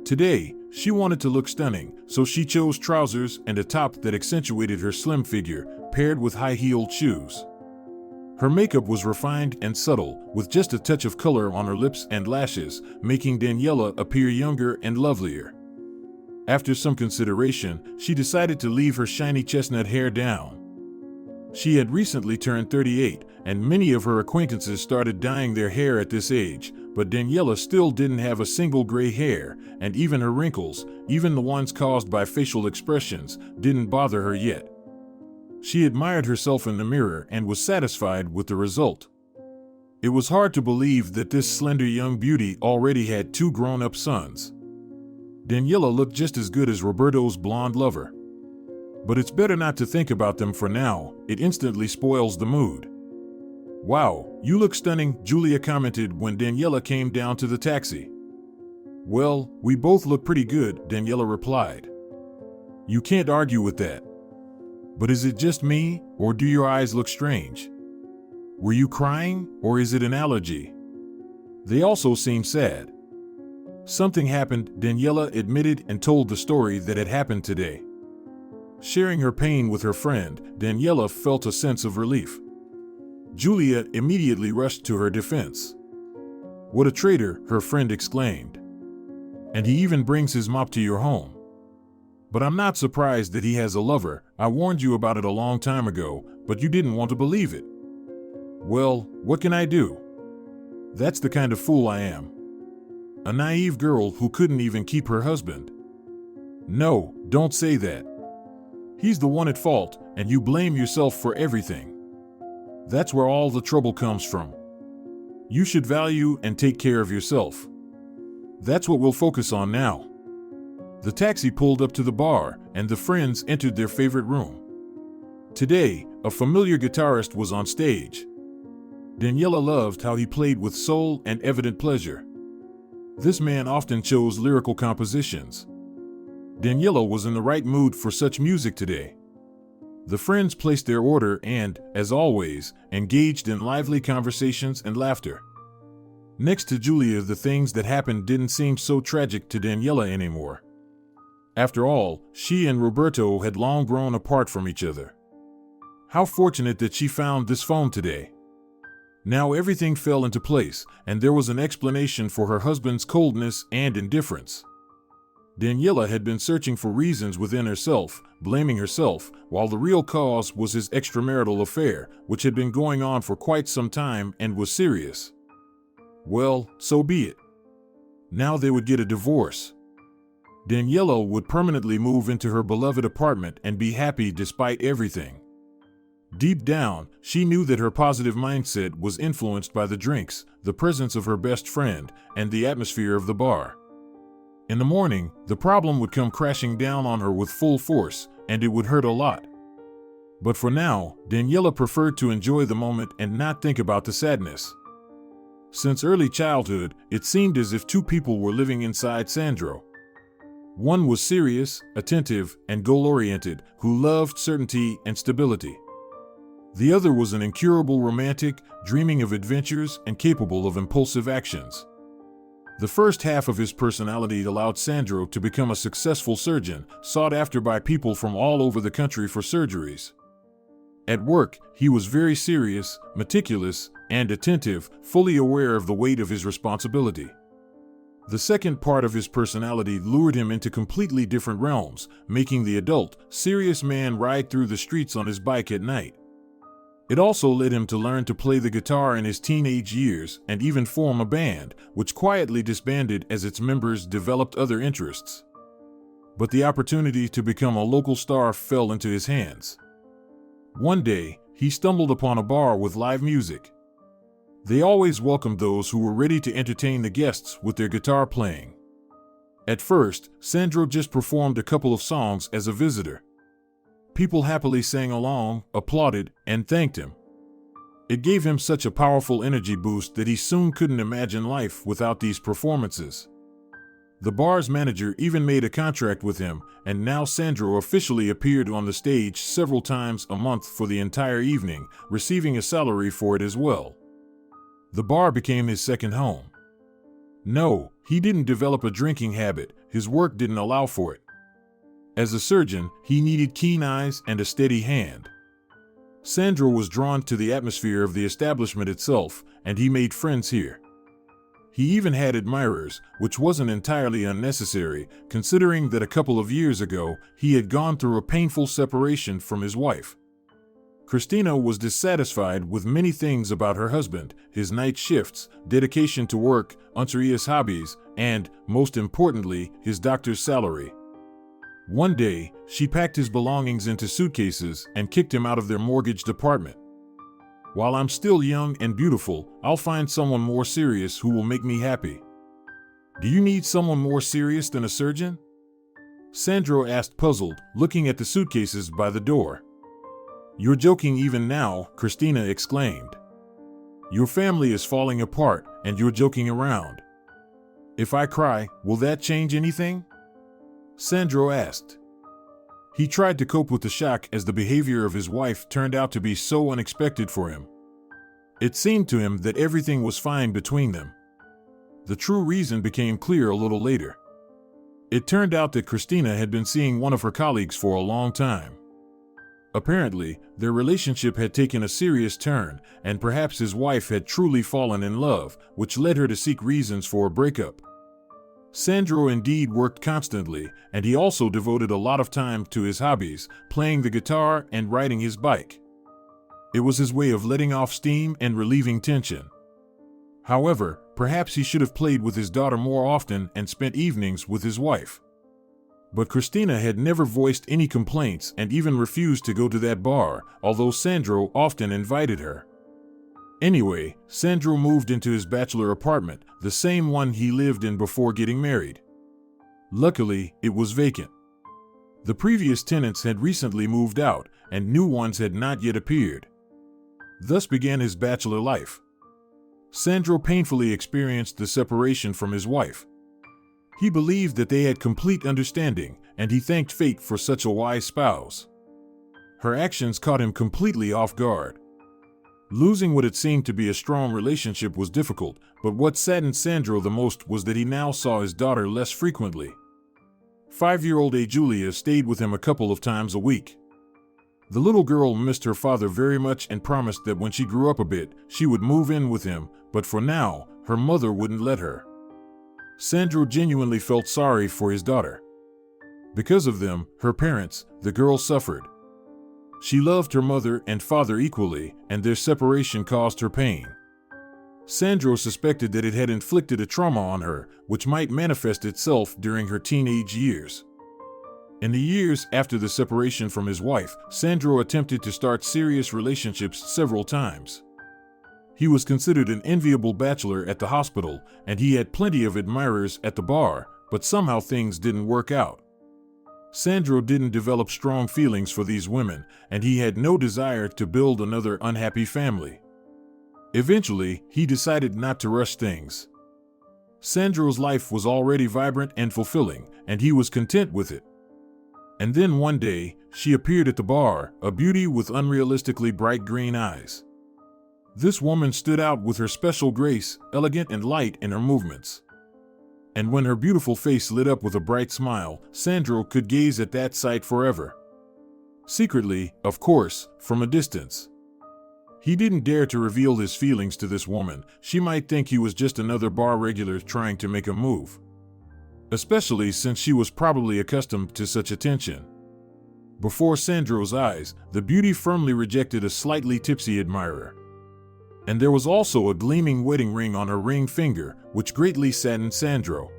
Today, she wanted to look stunning, so she chose trousers and a top that accentuated her slim figure, paired with high-heeled shoes. Her makeup was refined and subtle, with just a touch of color on her lips and lashes, making Daniela appear younger and lovelier. After some consideration, she decided to leave her shiny chestnut hair down. She had recently turned 38, and many of her acquaintances started dyeing their hair at this age, but Daniela still didn't have a single gray hair, and even her wrinkles, even the ones caused by facial expressions, didn't bother her yet. She admired herself in the mirror and was satisfied with the result. It was hard to believe that this slender young beauty already had 2 grown-up sons. Daniela looked just as good as Roberto's blonde lover. But it's better not to think about them for now, it instantly spoils the mood. Wow, you look stunning, Julia commented when Daniela came down to the taxi. Well, we both look pretty good, Daniela replied. You can't argue with that. But is it just me, or do your eyes look strange? Were you crying, or is it an allergy? They also seem sad. Something happened, Daniela admitted and told the story that had happened today. Sharing her pain with her friend, Daniela felt a sense of relief. Julia immediately rushed to her defense. What a traitor, her friend exclaimed. And he even brings his mop to your home. But I'm not surprised that he has a lover. I warned you about it a long time ago, but you didn't want to believe it. Well, what can I do? That's the kind of fool I am. A naive girl who couldn't even keep her husband. No, don't say that. He's the one at fault, and you blame yourself for everything. That's where all the trouble comes from. You should value and take care of yourself. That's what we'll focus on now. The taxi pulled up to the bar, and the friends entered their favorite room. Today, a familiar guitarist was on stage. Daniela loved how he played with soul and evident pleasure. This man often chose lyrical compositions. Daniela was in the right mood for such music today. The friends placed their order and, as always, engaged in lively conversations and laughter. Next to Julia, the things that happened didn't seem so tragic to Daniela anymore. After all, she and Roberto had long grown apart from each other. How fortunate that she found this phone today. Now everything fell into place, and there was an explanation for her husband's coldness and indifference. Daniela had been searching for reasons within herself, blaming herself, while the real cause was his extramarital affair, which had been going on for quite some time and was serious. Well, so be it. Now they would get a divorce. Daniela would permanently move into her beloved apartment and be happy despite everything. Deep down, she knew that her positive mindset was influenced by the drinks, the presence of her best friend, and the atmosphere of the bar. In the morning, the problem would come crashing down on her with full force, and it would hurt a lot. But for now, Daniela preferred to enjoy the moment and not think about the sadness. Since early childhood, it seemed as if two people were living inside Sandro. One was serious, attentive, and goal-oriented, who loved certainty and stability. The other was an incurable romantic, dreaming of adventures and capable of impulsive actions. The first half of his personality allowed Sandro to become a successful surgeon, sought after by people from all over the country for surgeries. At work, he was very serious, meticulous, and attentive, fully aware of the weight of his responsibility. The second part of his personality lured him into completely different realms, making the adult, serious man ride through the streets on his bike at night. It also led him to learn to play the guitar in his teenage years and even form a band, which quietly disbanded as its members developed other interests. But the opportunity to become a local star fell into his hands. One day, he stumbled upon a bar with live music. They always welcomed those who were ready to entertain the guests with their guitar playing. At first, Sandro just performed a couple of songs as a visitor. People happily sang along, applauded, and thanked him. It gave him such a powerful energy boost that he soon couldn't imagine life without these performances. The bar's manager even made a contract with him, and now Sandro officially appeared on the stage several times a month for the entire evening, receiving a salary for it as well. The bar became his second home. No, he didn't develop a drinking habit, his work didn't allow for it. As a surgeon, he needed keen eyes and a steady hand. Sandro was drawn to the atmosphere of the establishment itself, and he made friends here. He even had admirers, which wasn't entirely unnecessary, considering that a couple of years ago, he had gone through a painful separation from his wife. Christina was dissatisfied with many things about her husband, his night shifts, dedication to work, unserious hobbies, and, most importantly, his doctor's salary. One day, she packed his belongings into suitcases and kicked him out of their mortgaged apartment. "While I'm still young and beautiful, I'll find someone more serious who will make me happy." "Do you need someone more serious than a surgeon?" Sandro asked, puzzled, looking at the suitcases by the door. "You're joking even now," Christina exclaimed. "Your family is falling apart, and you're joking around. If I cry, will that change anything?" Sandro asked. He tried to cope with the shock as the behavior of his wife turned out to be so unexpected for him. It seemed to him that everything was fine between them. The true reason became clear a little later. It turned out that Christina had been seeing one of her colleagues for a long time. Apparently, their relationship had taken a serious turn, and perhaps his wife had truly fallen in love, which led her to seek reasons for a breakup. Sandro indeed worked constantly, and he also devoted a lot of time to his hobbies, playing the guitar and riding his bike. It was his way of letting off steam and relieving tension. However, perhaps he should have played with his daughter more often and spent evenings with his wife. But Christina had never voiced any complaints and even refused to go to that bar, although Sandro often invited her. Anyway, Sandro moved into his bachelor apartment, the same one he lived in before getting married. Luckily, it was vacant. The previous tenants had recently moved out, and new ones had not yet appeared. Thus began his bachelor life. Sandro painfully experienced the separation from his wife. He believed that they had complete understanding, and he thanked fate for such a wise spouse. Her actions caught him completely off guard. Losing what it seemed to be a strong relationship was difficult, but what saddened Sandro the most was that he now saw his daughter less frequently. 5-year-old Julia stayed with him a couple of times a week. The little girl missed her father very much and promised that when she grew up a bit, she would move in with him, but for now, her mother wouldn't let her. Sandro genuinely felt sorry for his daughter. Because of them, her parents, the girl suffered. She loved her mother and father equally, and their separation caused her pain. Sandro suspected that it had inflicted a trauma on her, which might manifest itself during her teenage years. In the years after the separation from his wife, Sandro attempted to start serious relationships several times. He was considered an enviable bachelor at the hospital, and he had plenty of admirers at the bar, but somehow things didn't work out. Sandro didn't develop strong feelings for these women, and he had no desire to build another unhappy family. Eventually, he decided not to rush things. Sandro's life was already vibrant and fulfilling, and he was content with it. And then one day, she appeared at the bar, a beauty with unrealistically bright green eyes. This woman stood out with her special grace, elegant and light in her movements. And when her beautiful face lit up with a bright smile, Sandro could gaze at that sight forever. Secretly, of course, from a distance. He didn't dare to reveal his feelings to this woman. She might think he was just another bar regular trying to make a move. Especially since she was probably accustomed to such attention. Before Sandro's eyes, the beauty firmly rejected a slightly tipsy admirer. And there was also a gleaming wedding ring on her ring finger, which greatly saddened Sandro.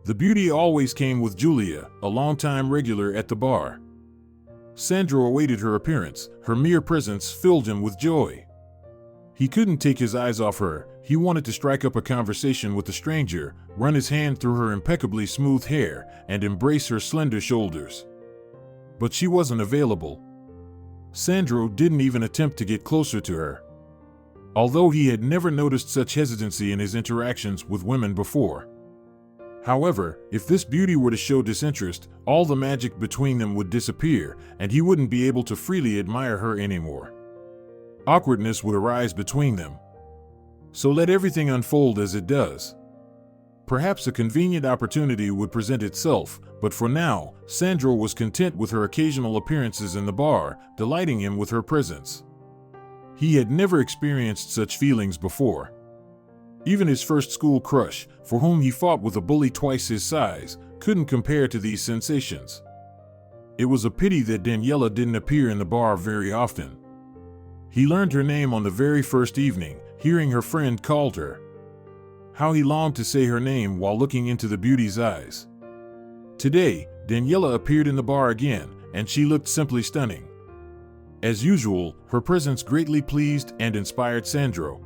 The beauty always came with Julia, a longtime regular at the bar. Sandro awaited her appearance. Her mere presence filled him with joy. He couldn't take his eyes off her. He wanted to strike up a conversation with the stranger, run his hand through her impeccably smooth hair, and embrace her slender shoulders. But she wasn't available. Sandro didn't even attempt to get closer to her. Although he had never noticed such hesitancy in his interactions with women before. However, if this beauty were to show disinterest, all the magic between them would disappear, and he wouldn't be able to freely admire her anymore. Awkwardness would arise between them. So let everything unfold as it does. Perhaps a convenient opportunity would present itself, but for now, Sandro was content with her occasional appearances in the bar, delighting him with her presence. He had never experienced such feelings before. Even his first school crush, for whom he fought with a bully twice his size, couldn't compare to these sensations. It was a pity that Daniela didn't appear in the bar very often. He learned her name on the very first evening, hearing her friend called her. How he longed to say her name while looking into the beauty's eyes. Today, Daniela appeared in the bar again, and she looked simply stunning. As usual, her presence greatly pleased and inspired Sandro.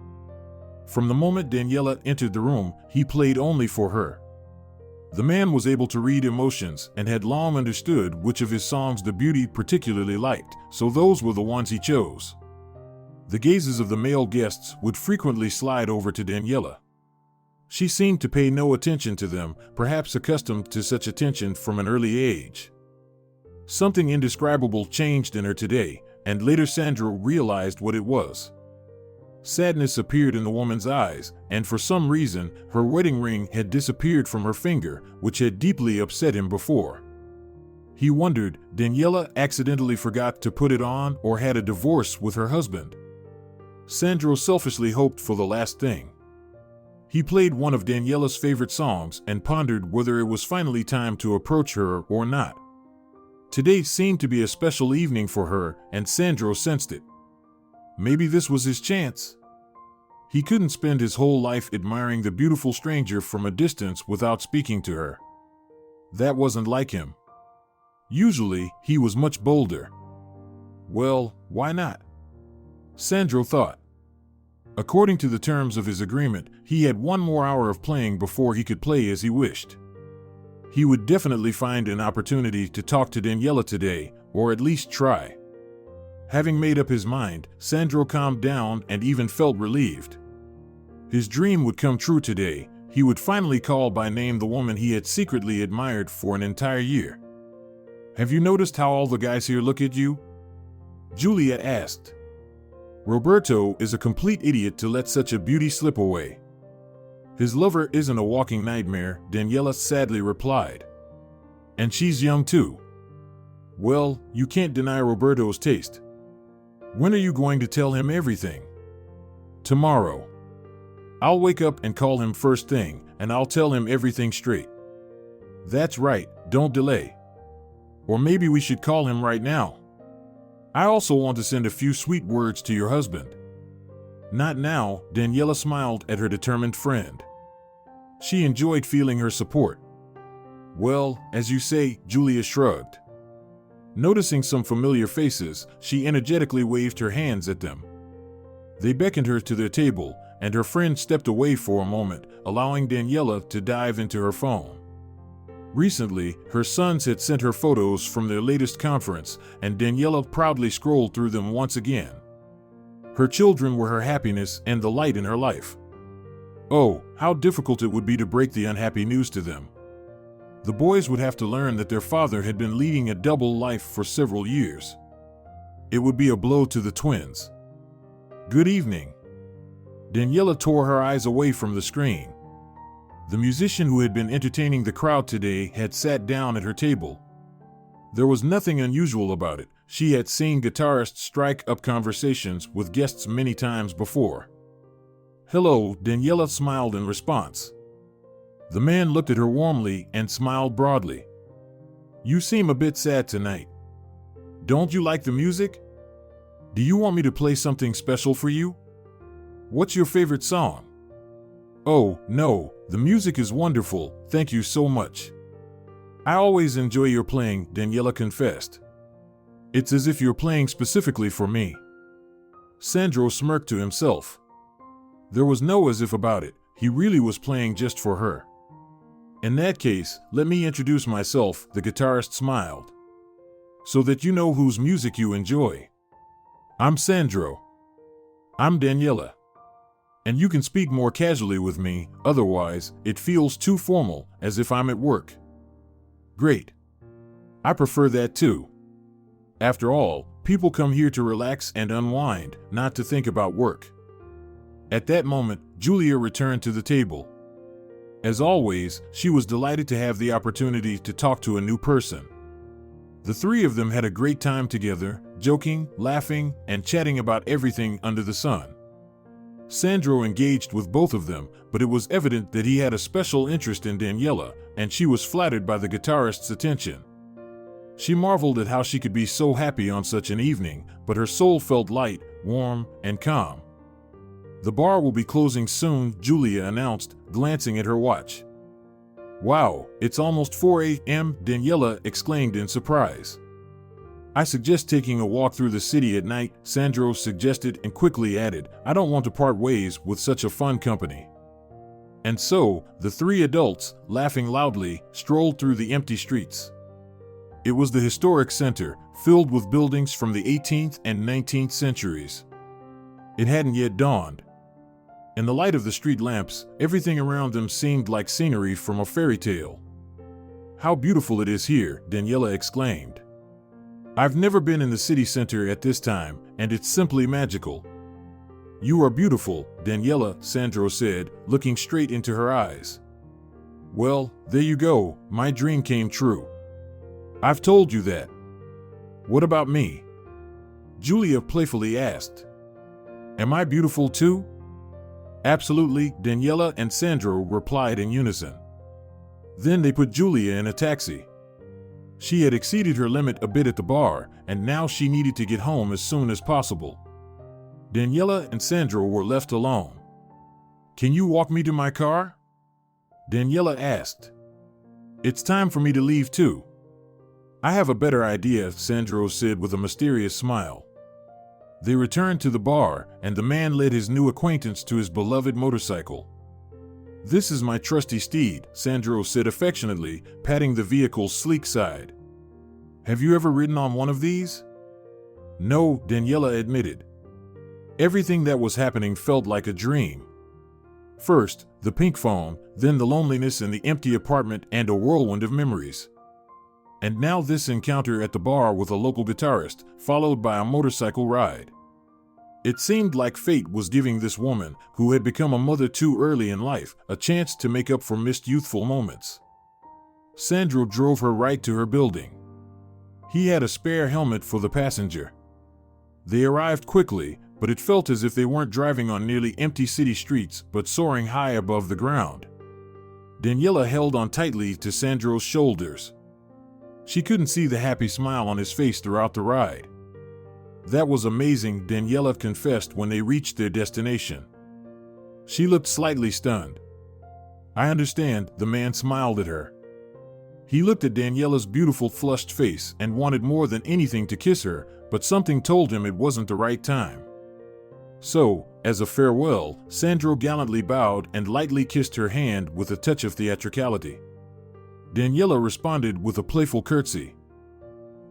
From the moment Daniela entered the room, he played only for her. The man was able to read emotions and had long understood which of his songs the beauty particularly liked, so those were the ones he chose. The gazes of the male guests would frequently slide over to Daniela. She seemed to pay no attention to them, perhaps accustomed to such attention from an early age. Something indescribable changed in her today, and later Sandro realized what it was. Sadness appeared in the woman's eyes, and for some reason, her wedding ring had disappeared from her finger, which had deeply upset him before. He wondered, Daniela accidentally forgot to put it on or had a divorce with her husband. Sandro selfishly hoped for the last thing. He played one of Daniela's favorite songs and pondered whether it was finally time to approach her or not. Today seemed to be a special evening for her, and Sandro sensed it. Maybe this was his chance. He couldn't spend his whole life admiring the beautiful stranger from a distance without speaking to her. That wasn't like him. Usually, he was much bolder. Well, why not? Sandro thought. According to the terms of his agreement, he had 1 more hour of playing before he could play as he wished. He would definitely find an opportunity to talk to Daniela today, or at least try. Having made up his mind, Sandro calmed down and even felt relieved. His dream would come true today. He would finally call by name the woman he had secretly admired for an entire year. Have you noticed how all the guys here look at you? Julia asked. Roberto is a complete idiot to let such a beauty slip away. His lover isn't a walking nightmare, Daniela sadly replied. And she's young too. Well, you can't deny Roberto's taste. When are you going to tell him everything? Tomorrow. I'll wake up and call him first thing, and I'll tell him everything straight. That's right, don't delay. Or maybe we should call him right now. I also want to send a few sweet words to your husband. Not now, Daniela smiled at her determined friend. She enjoyed feeling her support. Well, as you say, Julia shrugged. Noticing some familiar faces, she energetically waved her hands at them. They beckoned her to their table, and her friend stepped away for a moment, allowing Daniela to dive into her phone. Recently, her sons had sent her photos from their latest conference, and Daniela proudly scrolled through them once again. Her children were her happiness and the light in her life. Oh, how difficult it would be to break the unhappy news to them. The boys would have to learn that their father had been leading a double life for several years. It would be a blow to the twins. Good evening. Daniela tore her eyes away from the screen. The musician who had been entertaining the crowd today had sat down at her table. There was nothing unusual about it. She had seen guitarists strike up conversations with guests many times before. Hello, Daniela smiled in response. The man looked at her warmly and smiled broadly. You seem a bit sad tonight. Don't you like the music? Do you want me to play something special for you? What's your favorite song? Oh, no, the music is wonderful, thank you so much. I always enjoy your playing, Daniela confessed. It's as if you're playing specifically for me. Sandro smirked to himself. There was no as if about it, he really was playing just for her. In that case, let me introduce myself, the guitarist smiled. So that you know whose music you enjoy. I'm Sandro. I'm Daniela. And you can speak more casually with me, otherwise, it feels too formal, as if I'm at work. Great. I prefer that too. After all, people come here to relax and unwind, not to think about work. At that moment, Julia returned to the table. As always, she was delighted to have the opportunity to talk to a new person. The three of them had a great time together, joking, laughing, and chatting about everything under the sun. Sandro engaged with both of them, but it was evident that he had a special interest in Daniela, and she was flattered by the guitarist's attention. She marveled at how she could be so happy on such an evening, but her soul felt light, warm, and calm. The bar will be closing soon, Julia announced, glancing at her watch. Wow, it's almost 4 a.m., Daniela exclaimed in surprise. I suggest taking a walk through the city at night, Sandro suggested and quickly added, I don't want to part ways with such a fun company. And so, the three adults, laughing loudly, strolled through the empty streets. It was the historic center, filled with buildings from the 18th and 19th centuries. It hadn't yet dawned. In the light of the street lamps, everything around them seemed like scenery from a fairy tale. How beautiful it is here, Daniela exclaimed. I've never been in the city center at this time, and it's simply magical. You are beautiful, Daniela, Sandro said, looking straight into her eyes. Well, there you go, my dream came true. I've told you that. What about me? Julia playfully asked. Am I beautiful too? Absolutely, Daniela and Sandro replied in unison. Then they put Julia in a taxi. She had exceeded her limit a bit at the bar, and now she needed to get home as soon as possible. Daniela and Sandro were left alone. Can you walk me to my car? Daniela asked. It's time for me to leave too. I have a better idea, Sandro said with a mysterious smile. They returned to the bar, and the man led his new acquaintance to his beloved motorcycle. This is my trusty steed, Sandro said affectionately, patting the vehicle's sleek side. Have you ever ridden on one of these? No, Daniela admitted. Everything that was happening felt like a dream. First, the pink phone, then the loneliness in the empty apartment and a whirlwind of memories. And now this encounter at the bar with a local guitarist, followed by a motorcycle ride. It seemed like fate was giving this woman, who had become a mother too early in life, a chance to make up for missed youthful moments. Sandro drove her right to her building. He had a spare helmet for the passenger. They arrived quickly, but it felt as if they weren't driving on nearly empty city streets, but soaring high above the ground. Daniela held on tightly to Sandro's shoulders. She couldn't see the happy smile on his face throughout the ride. That was amazing, Daniela confessed when they reached their destination. She looked slightly stunned. I understand, the man smiled at her. He looked at Daniela's beautiful flushed face and wanted more than anything to kiss her, but something told him it wasn't the right time. So, as a farewell, Sandro gallantly bowed and lightly kissed her hand with a touch of theatricality. Daniela responded with a playful curtsy.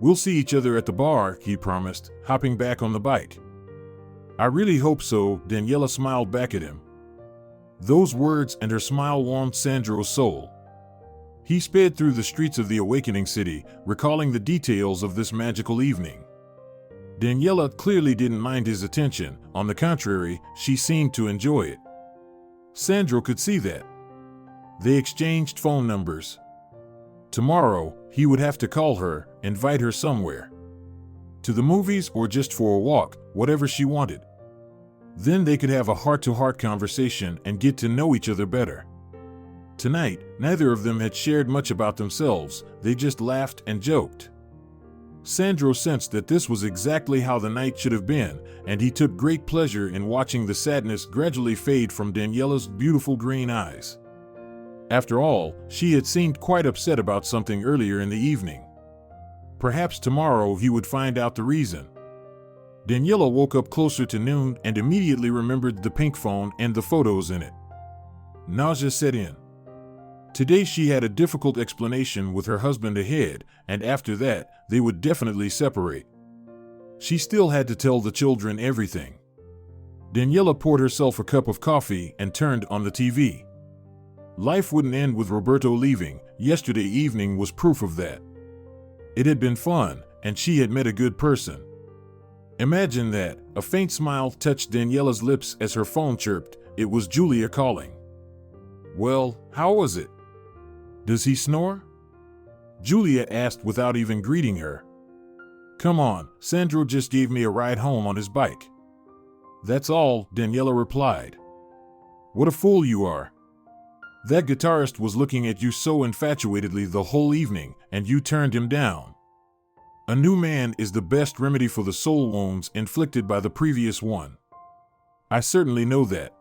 "We'll see each other at the bar," he promised, hopping back on the bike. "I really hope so," Daniela smiled back at him. Those words and her smile warmed Sandro's soul. He sped through the streets of the awakening city, recalling the details of this magical evening. Daniela clearly didn't mind his attention. On the contrary, she seemed to enjoy it. Sandro could see that. They exchanged phone numbers. Tomorrow, he would have to call her, invite her somewhere. To the movies or just for a walk, whatever she wanted. Then they could have a heart-to-heart conversation and get to know each other better. Tonight, neither of them had shared much about themselves, they just laughed and joked. Sandro sensed that this was exactly how the night should have been, and he took great pleasure in watching the sadness gradually fade from Daniela's beautiful green eyes. After all, she had seemed quite upset about something earlier in the evening. Perhaps tomorrow he would find out the reason. Daniela woke up closer to noon and immediately remembered the pink phone and the photos in it. Nausea set in. Today she had a difficult explanation with her husband ahead, and after that, they would definitely separate. She still had to tell the children everything. Daniela poured herself a cup of coffee and turned on the TV. Life wouldn't end with Roberto leaving. Yesterday evening was proof of that. It had been fun, and she had met a good person. Imagine that. A faint smile touched Daniela's lips as her phone chirped. It was Julia calling. "Well, how was it? Does he snore?" Julia asked without even greeting her. "Come on, Sandro just gave me a ride home on his bike." "That's all," Daniela replied. "What a fool you are. That guitarist was looking at you so infatuatedly the whole evening, and you turned him down. A new man is the best remedy for the soul wounds inflicted by the previous one. I certainly know that."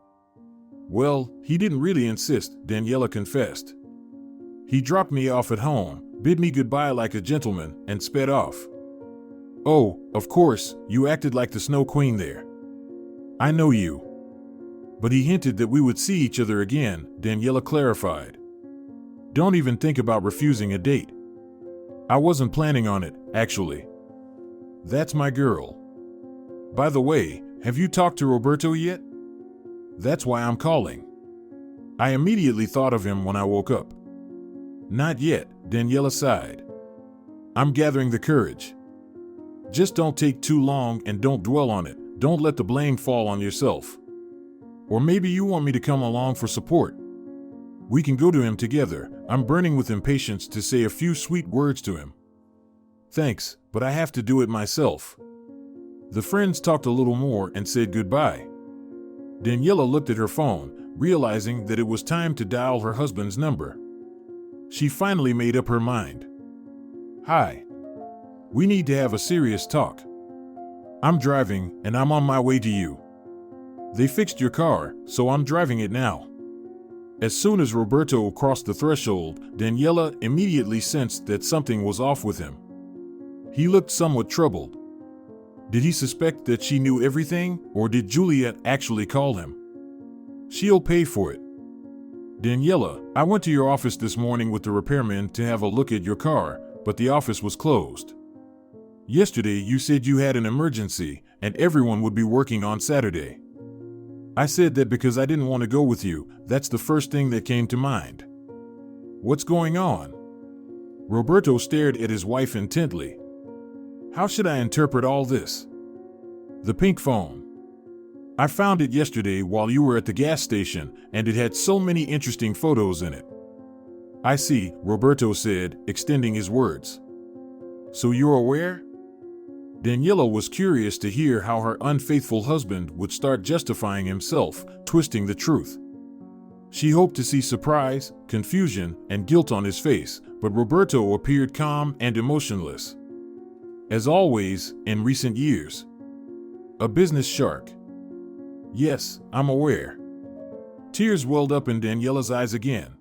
"Well, he didn't really insist," Daniela confessed. "He dropped me off at home, bid me goodbye like a gentleman, and sped off." "Oh, of course, you acted like the Snow Queen there. I know you. But he hinted that we would see each other again," Daniela clarified. "Don't even think about refusing a date. I wasn't planning on it, actually. That's my girl. By the way, have you talked to Roberto yet? That's why I'm calling. I immediately thought of him when I woke up." "Not yet," Daniela sighed. "I'm gathering the courage. Just don't take too long and don't dwell on it. Don't let the blame fall on yourself. Or maybe you want me to come along for support. We can go to him together. I'm burning with impatience to say a few sweet words to him." "Thanks, but I have to do it myself." The friends talked a little more and said goodbye. Daniela looked at her phone, realizing that it was time to dial her husband's number. She finally made up her mind. "Hi. We need to have a serious talk. I'm driving, and I'm on my way to you. They fixed your car, so I'm driving it now." As soon as Roberto crossed the threshold, Daniela immediately sensed that something was off with him. He looked somewhat troubled. Did he suspect that she knew everything, or did Julia actually call him? "She'll pay for it." "Daniela, I went to your office this morning with the repairman to have a look at your car, but the office was closed. Yesterday you said you had an emergency, and everyone would be working on Saturday. I said that because I didn't want to go with you. That's the first thing that came to mind. What's going on?" Roberto stared at his wife intently. "How should I interpret all this?" "The pink phone. I found it yesterday while you were at the gas station, and it had so many interesting photos in it." "I see," Roberto said, extending his words. "So you're aware?" Daniela was curious to hear how her unfaithful husband would start justifying himself, twisting the truth. She hoped to see surprise, confusion, and guilt on his face, but Roberto appeared calm and emotionless. As always, in recent years. A business shark. "Yes, I'm aware." Tears welled up in Daniela's eyes again.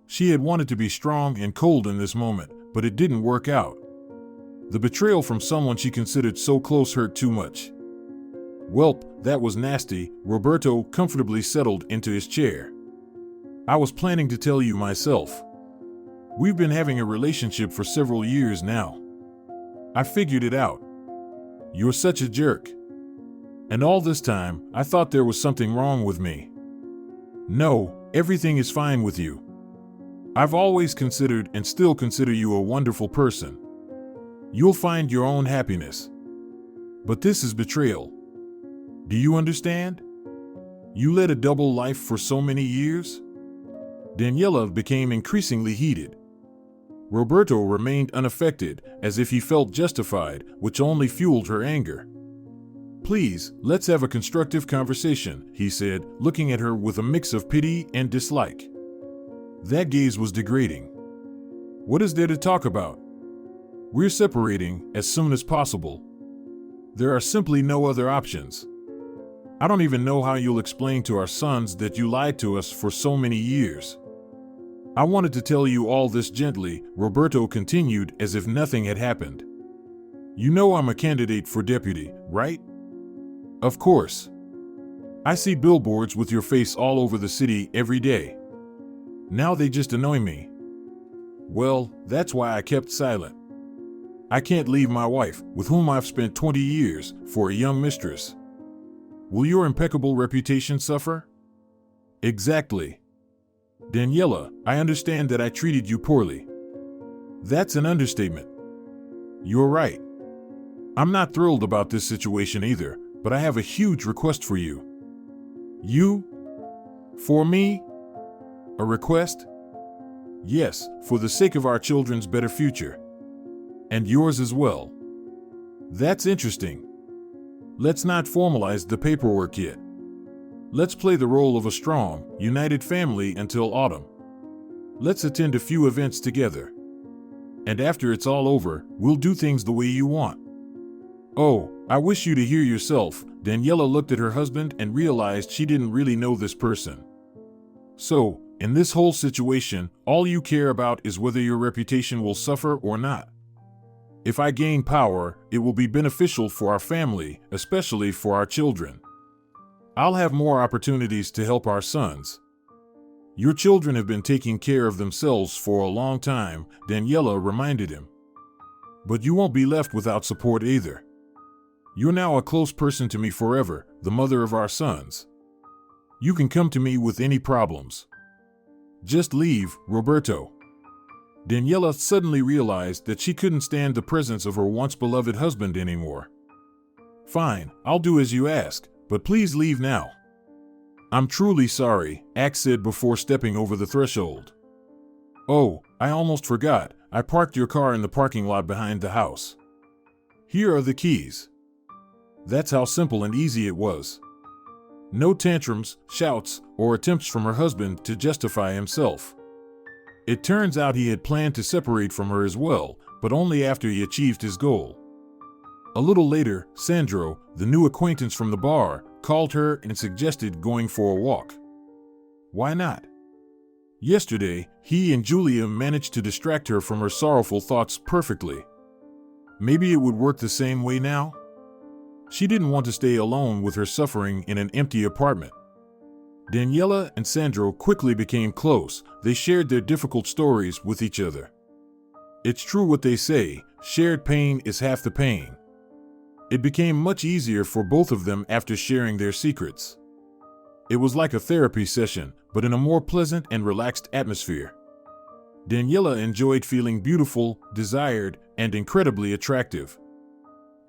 She had wanted to be strong and cold in this moment, but it didn't work out. The betrayal from someone she considered so close hurt too much. "Welp, that was nasty." Roberto comfortably settled into his chair. "I was planning to tell you myself." We've been having a relationship for several years now. I figured it out. You're such a jerk. And all this time, I thought there was something wrong with me. No, everything is fine with you. I've always considered and still consider you a wonderful person. You'll find your own happiness. But this is betrayal. Do you understand? You led a double life for so many years? Daniela became increasingly heated. Roberto remained unaffected, as if he felt justified, which only fueled her anger. Please, let's have a constructive conversation, he said, looking at her with a mix of pity and dislike. That gaze was degrading. What is there to talk about? We're separating as soon as possible. There are simply no other options. I don't even know how you'll explain to our sons that you lied to us for so many years. I wanted to tell you all this gently, Roberto continued as if nothing had happened. You know I'm a candidate for deputy, right? Of course. I see billboards with your face all over the city every day. Now they just annoy me. Well, that's why I kept silent. I can't leave my wife, with whom I've spent 20 years, for a young mistress. Will your impeccable reputation suffer? Exactly. Daniela, I understand that I treated you poorly. That's an understatement. You're right. I'm not thrilled about this situation either, but I have a huge request for you. You? For me? A request? Yes, for the sake of our children's better future. And yours as well. That's interesting. Let's not formalize the paperwork yet. Let's play the role of a strong, united family until autumn. Let's attend a few events together. And after it's all over, we'll do things the way you want. Oh, I wish you to hear yourself. Daniela looked at her husband and realized she didn't really know this person. So, in this whole situation, all you care about is whether your reputation will suffer or not. If I gain power, it will be beneficial for our family, especially for our children. I'll have more opportunities to help our sons. Your children have been taking care of themselves for a long time, Daniela reminded him. But you won't be left without support either. You're now a close person to me forever, the mother of our sons. You can come to me with any problems. Just leave, Roberto. Daniela suddenly realized that she couldn't stand the presence of her once-beloved husband anymore. Fine, I'll do as you ask, but please leave now. I'm truly sorry, Axe said before stepping over the threshold. Oh, I almost forgot, I parked your car in the parking lot behind the house. Here are the keys. That's how simple and easy it was. No tantrums, shouts, or attempts from her husband to justify himself. It turns out he had planned to separate from her as well, but only after he achieved his goal. A little later, Sandro, the new acquaintance from the bar, called her and suggested going for a walk. Why not? Yesterday, he and Julia managed to distract her from her sorrowful thoughts perfectly. Maybe it would work the same way now? She didn't want to stay alone with her suffering in an empty apartment. Daniela and Sandro quickly became close. They shared their difficult stories with each other. It's true what they say, shared pain is half the pain. It became much easier for both of them after sharing their secrets. It was like a therapy session, but in a more pleasant and relaxed atmosphere. Daniela enjoyed feeling beautiful, desired, and incredibly attractive.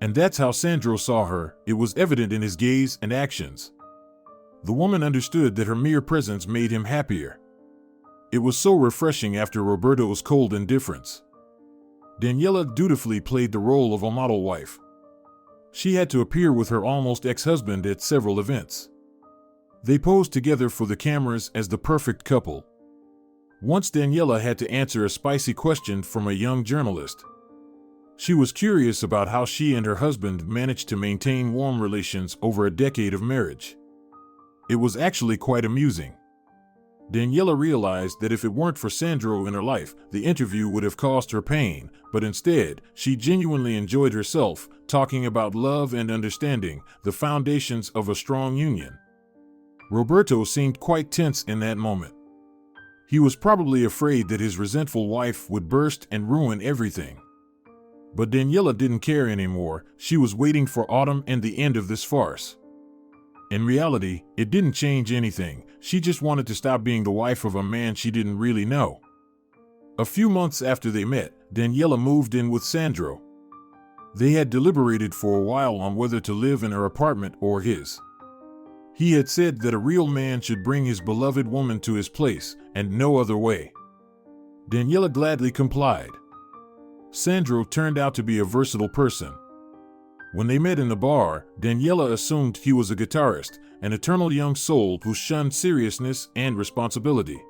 And that's how Sandro saw her. It was evident in his gaze and actions. The woman understood that her mere presence made him happier. It was so refreshing after Roberto's cold indifference. Daniela dutifully played the role of a model wife. She had to appear with her almost ex-husband at several events. They posed together for the cameras as the perfect couple. Once Daniela had to answer a spicy question from a young journalist. She was curious about how she and her husband managed to maintain warm relations over a decade of marriage. It was actually quite amusing. Daniela realized that if it weren't for Sandro in her life, the interview would have caused her pain, but instead, she genuinely enjoyed herself, talking about love and understanding, the foundations of a strong union. Roberto seemed quite tense in that moment. He was probably afraid that his resentful wife would burst and ruin everything. But Daniela didn't care anymore. She was waiting for autumn and the end of this farce. In reality, it didn't change anything. She just wanted to stop being the wife of a man she didn't really know. A few months after they met, Daniela moved in with Sandro. They had deliberated for a while on whether to live in her apartment or his. He had said that a real man should bring his beloved woman to his place, and no other way. Daniela gladly complied. Sandro turned out to be a versatile person. When they met in the bar, Daniela assumed he was a guitarist, an eternal young soul who shunned seriousness and responsibility.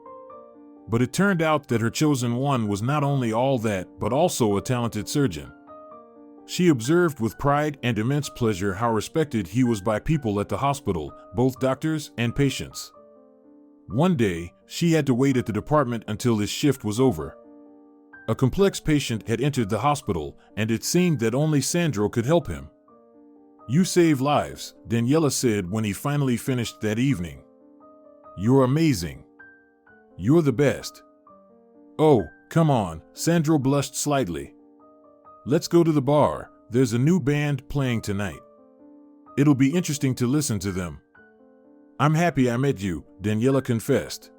But it turned out that her chosen one was not only all that, but also a talented surgeon. She observed with pride and immense pleasure how respected he was by people at the hospital, both doctors and patients. One day, she had to wait at the department until his shift was over. A complex patient had entered the hospital, and it seemed that only Sandro could help him. "You save lives," Daniela said when he finally finished that evening. "You're amazing. You're the best." "Oh, come on," Sandro blushed slightly. "Let's go to the bar. There's a new band playing tonight. It'll be interesting to listen to them." "I'm happy I met you," Daniela confessed.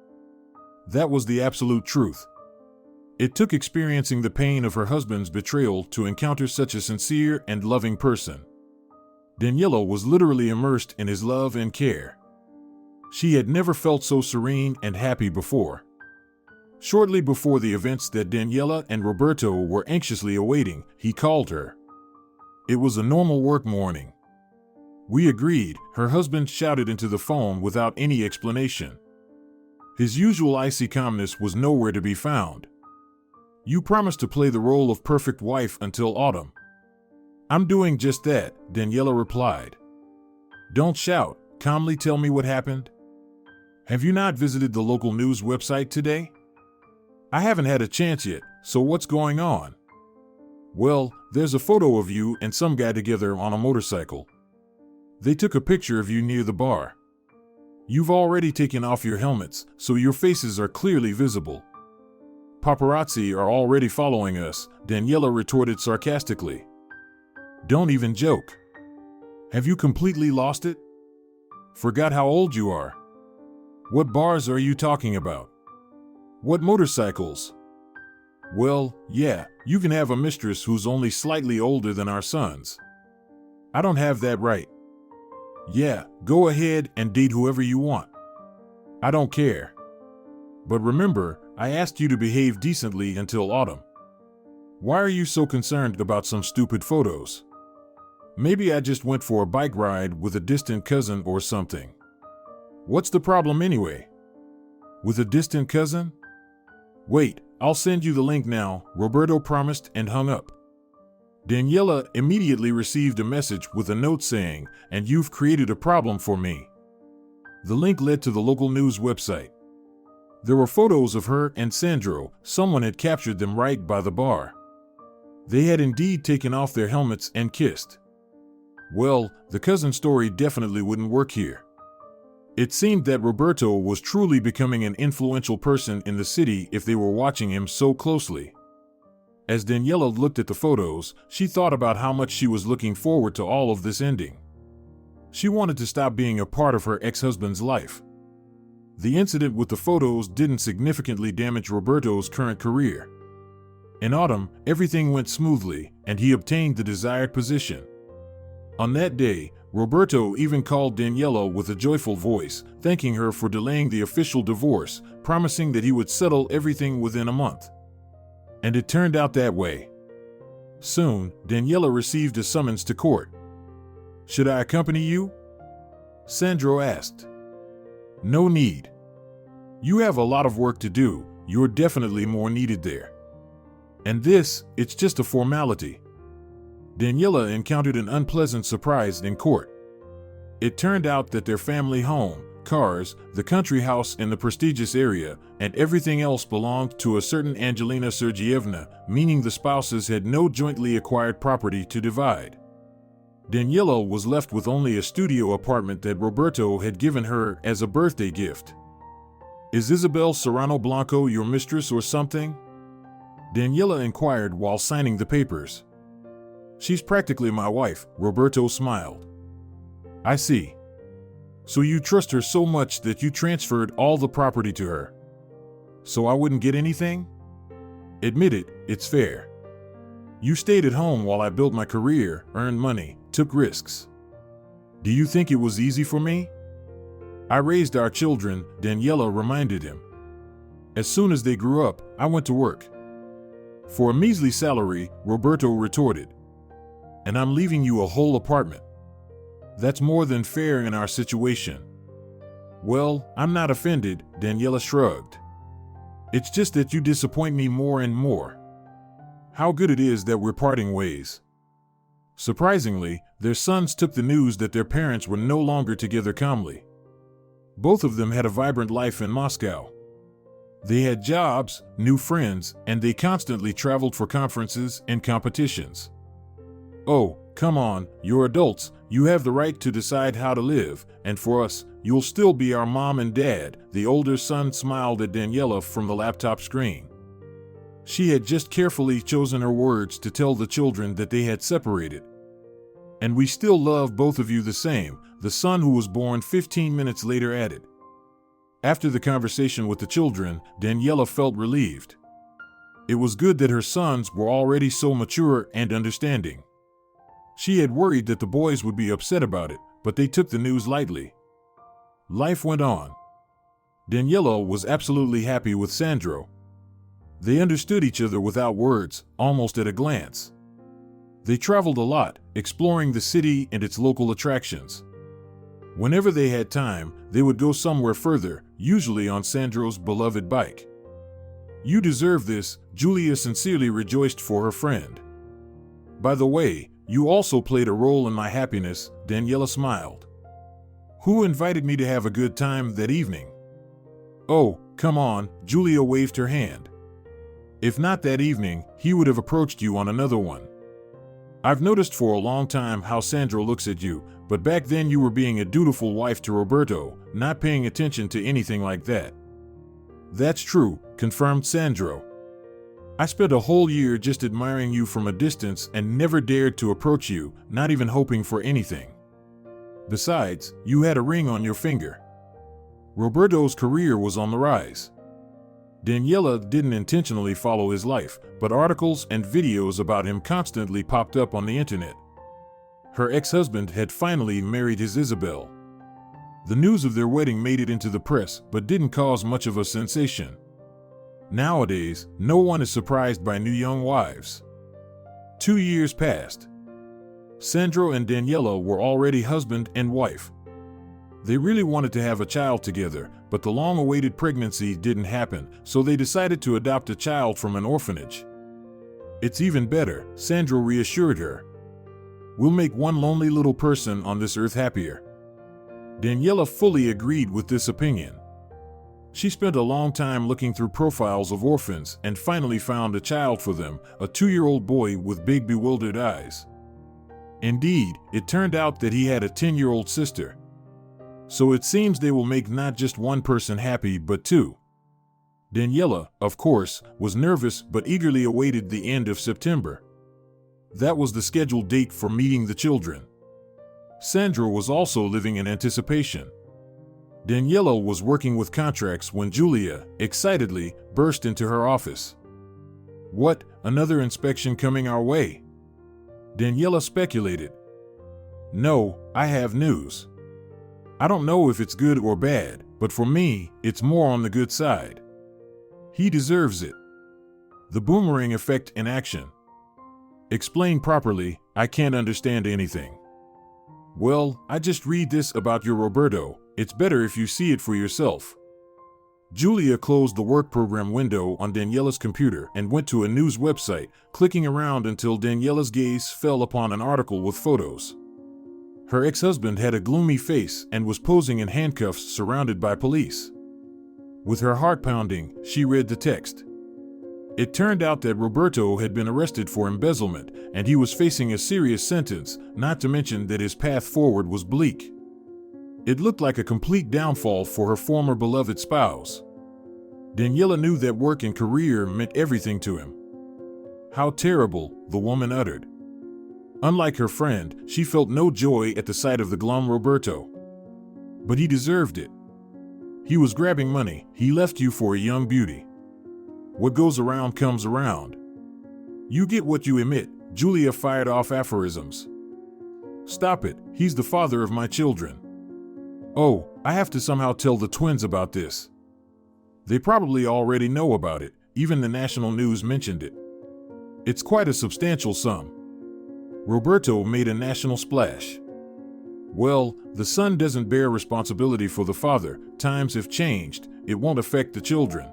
That was the absolute truth. It took experiencing the pain of her husband's betrayal to encounter such a sincere and loving person. Daniela was literally immersed in his love and care. She had never felt so serene and happy before. Shortly before the events that Daniela and Roberto were anxiously awaiting, he called her. It was a normal work morning. "We agreed," her husband shouted into the phone without any explanation. His usual icy calmness was nowhere to be found. "You promised to play the role of perfect wife until autumn." "I'm doing just that," Daniela replied. "Don't shout. Calmly tell me what happened. Have you not visited the local news website today?" "I haven't had a chance yet, so what's going on?" "Well, there's a photo of you and some guy together on a motorcycle. They took a picture of you near the bar. You've already taken off your helmets, so your faces are clearly visible. Paparazzi are already following us," Daniela retorted sarcastically. "Don't even joke. Have you completely lost it? Forgot how old you are? What bars are you talking about? What motorcycles? Well, yeah, you can have a mistress who's only slightly older than our sons. I don't have that right. Yeah, go ahead and date whoever you want. I don't care. But remember, I asked you to behave decently until autumn. Why are you so concerned about some stupid photos? Maybe I just went for a bike ride with a distant cousin or something. What's the problem anyway? With a distant cousin? Wait, I'll send you the link now," Roberto promised and hung up. Daniela immediately received a message with a note saying, "And you've created a problem for me." The link led to the local news website. There were photos of her and Sandro. Someone had captured them right by the bar. They had indeed taken off their helmets and kissed. Well, the cousin story definitely wouldn't work here. It seemed that Roberto was truly becoming an influential person in the city if they were watching him so closely. As Daniela looked at the photos, she thought about how much she was looking forward to all of this ending. She wanted to stop being a part of her ex-husband's life. The incident with the photos didn't significantly damage Roberto's current career. In autumn, everything went smoothly, and he obtained the desired position. On that day, Roberto even called Daniela with a joyful voice, thanking her for delaying the official divorce, promising that he would settle everything within a month. And it turned out that way. Soon, Daniela received a summons to court. "Should I accompany you?" Sandro asked. "No need. You have a lot of work to do. You're definitely more needed there. And this, it's just a formality." Daniela encountered an unpleasant surprise in court. It turned out that their family home, cars, the country house in the prestigious area, and everything else belonged to a certain Angelina Sergeyevna, meaning the spouses had no jointly acquired property to divide. Daniela was left with only a studio apartment that Roberto had given her as a birthday gift. Is Isabel Serrano Blanco your mistress or something? Daniela inquired while signing the papers. She's practically my wife, Roberto smiled. I see. So you trust her so much that you transferred all the property to her. So I wouldn't get anything? Admit it, it's fair. You stayed at home while I built my career, earned money, took risks. Do you think it was easy for me? I raised our children, Daniela reminded him. As soon as they grew up, I went to work. For a measly salary, Roberto retorted. And I'm leaving you a whole apartment. That's more than fair in our situation. Well, I'm not offended, Daniela shrugged. It's just that you disappoint me more and more. How good it is that we're parting ways. Surprisingly, their sons took the news that their parents were no longer together calmly. Both of them had a vibrant life in Moscow. They had jobs, new friends, and they constantly traveled for conferences and competitions. Oh, come on, you're adults, you have the right to decide how to live, and for us, you'll still be our mom and dad, the older son smiled at Daniela from the laptop screen. She had just carefully chosen her words to tell the children that they had separated. And we still love both of you the same, the son who was born 15 minutes later added. After the conversation with the children, Daniela felt relieved. It was good that her sons were already so mature and understanding. She had worried that the boys would be upset about it, but they took the news lightly. Life went on. Daniela was absolutely happy with Sandro. They understood each other without words, almost at a glance. They traveled a lot, exploring the city and its local attractions. Whenever they had time, they would go somewhere further, usually on Sandro's beloved bike. You deserve this, Julia sincerely rejoiced for her friend. By the way, you also played a role in my happiness, Daniela smiled. Who invited me to have a good time that evening? Oh, come on, Julia waved her hand. If not that evening, he would have approached you on another one. I've noticed for a long time how Sandro looks at you, but back then you were being a dutiful wife to Roberto, not paying attention to anything like that. That's true, confirmed Sandro. I spent a whole year just admiring you from a distance and never dared to approach you, not even hoping for anything. Besides, you had a ring on your finger. Roberto's career was on the rise. Daniela didn't intentionally follow his life, but articles and videos about him constantly popped up on the internet. Her ex-husband had finally married his Isabel. The news of their wedding made it into the press, but didn't cause much of a sensation. Nowadays, no one is surprised by new young wives. 2 years passed. Sandro and Daniela were already husband and wife. They really wanted to have a child together, but the long-awaited pregnancy didn't happen, so they decided to adopt a child from an orphanage. It's even better, Sandro reassured her. We'll make one lonely little person on this earth happier. Daniela fully agreed with this opinion. She spent a long time looking through profiles of orphans and finally found a child for them, a 2-year-old boy with big bewildered eyes. Indeed, it turned out that he had a 10-year-old sister. So it seems they will make not just one person happy but two. Daniela, of course, was nervous but eagerly awaited the end of September. That was the scheduled date for meeting the children. Sandro was also living in anticipation. Daniela was working with contracts when Julia, excitedly, burst into her office. What, another inspection coming our way? Daniela speculated. No, I have news. I don't know if it's good or bad, but for me, it's more on the good side. He deserves it. The boomerang effect in action. Explain properly, I can't understand anything. Well, I just read this about your Roberto. It's better if you see it for yourself. Julia closed the work program window on Daniela's computer and went to a news website, clicking around until Daniela's gaze fell upon an article with photos. Her ex-husband had a gloomy face and was posing in handcuffs surrounded by police. With her heart pounding, she read the text. It turned out that Roberto had been arrested for embezzlement, and he was facing a serious sentence, not to mention that his path forward was bleak. It looked like a complete downfall for her former beloved spouse. Daniela knew that work and career meant everything to him. How terrible, the woman uttered. Unlike her friend, she felt no joy at the sight of the glum Roberto. But he deserved it. He was grabbing money. He left you for a young beauty. What goes around comes around. You get what you emit. Julia fired off aphorisms. Stop it, he's the father of my children. Oh, I have to somehow tell the twins about this. They probably already know about it, even the national news mentioned it. It's quite a substantial sum. Roberto made a national splash. Well, the son doesn't bear responsibility for the father. Times have changed, it won't affect the children.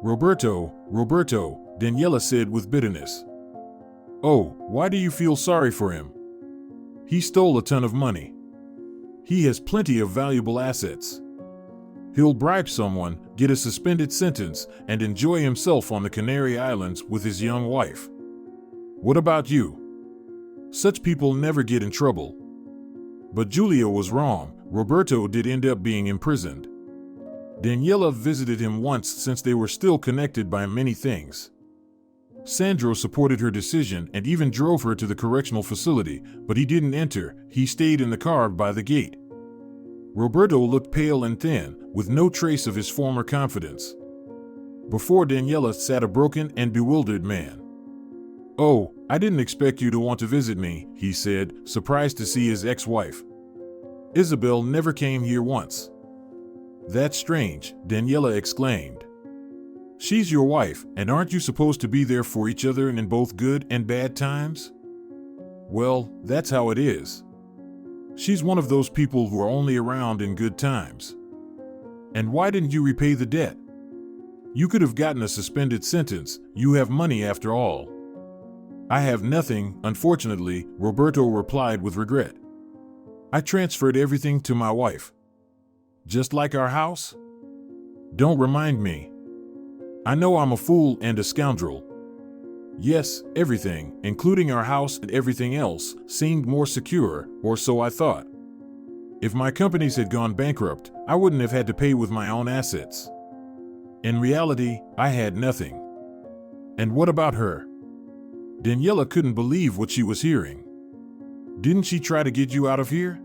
Roberto, Daniela said with bitterness. Oh, why do you feel sorry for him? He stole a ton of money. He has plenty of valuable assets. He'll bribe someone, get a suspended sentence, and enjoy himself on the Canary Islands with his young wife. What about you? Such people never get in trouble. But Julia was wrong. Roberto did end up being imprisoned. Daniela visited him once since they were still connected by many things. Sandro supported her decision and even drove her to the correctional facility, but he didn't enter. He stayed in the car by the gate. Roberto looked pale and thin, with no trace of his former confidence. Before Daniela sat a broken and bewildered man. Oh, I didn't expect you to want to visit me, he said, surprised to see his ex-wife. Isabel never came here once. That's strange, Daniela exclaimed. She's your wife, and aren't you supposed to be there for each other in both good and bad times? Well, that's how it is. She's one of those people who are only around in good times. And why didn't you repay the debt? You could have gotten a suspended sentence. You have money after all. I have nothing, unfortunately, Roberto replied with regret. I transferred everything to my wife. Just like our house? Don't remind me. I know I'm a fool and a scoundrel. Yes, everything, including our house and everything else, seemed more secure, or so I thought. If my companies had gone bankrupt, I wouldn't have had to pay with my own assets. In reality, I had nothing. And what about her? Daniela couldn't believe what she was hearing. Didn't she try to get you out of here?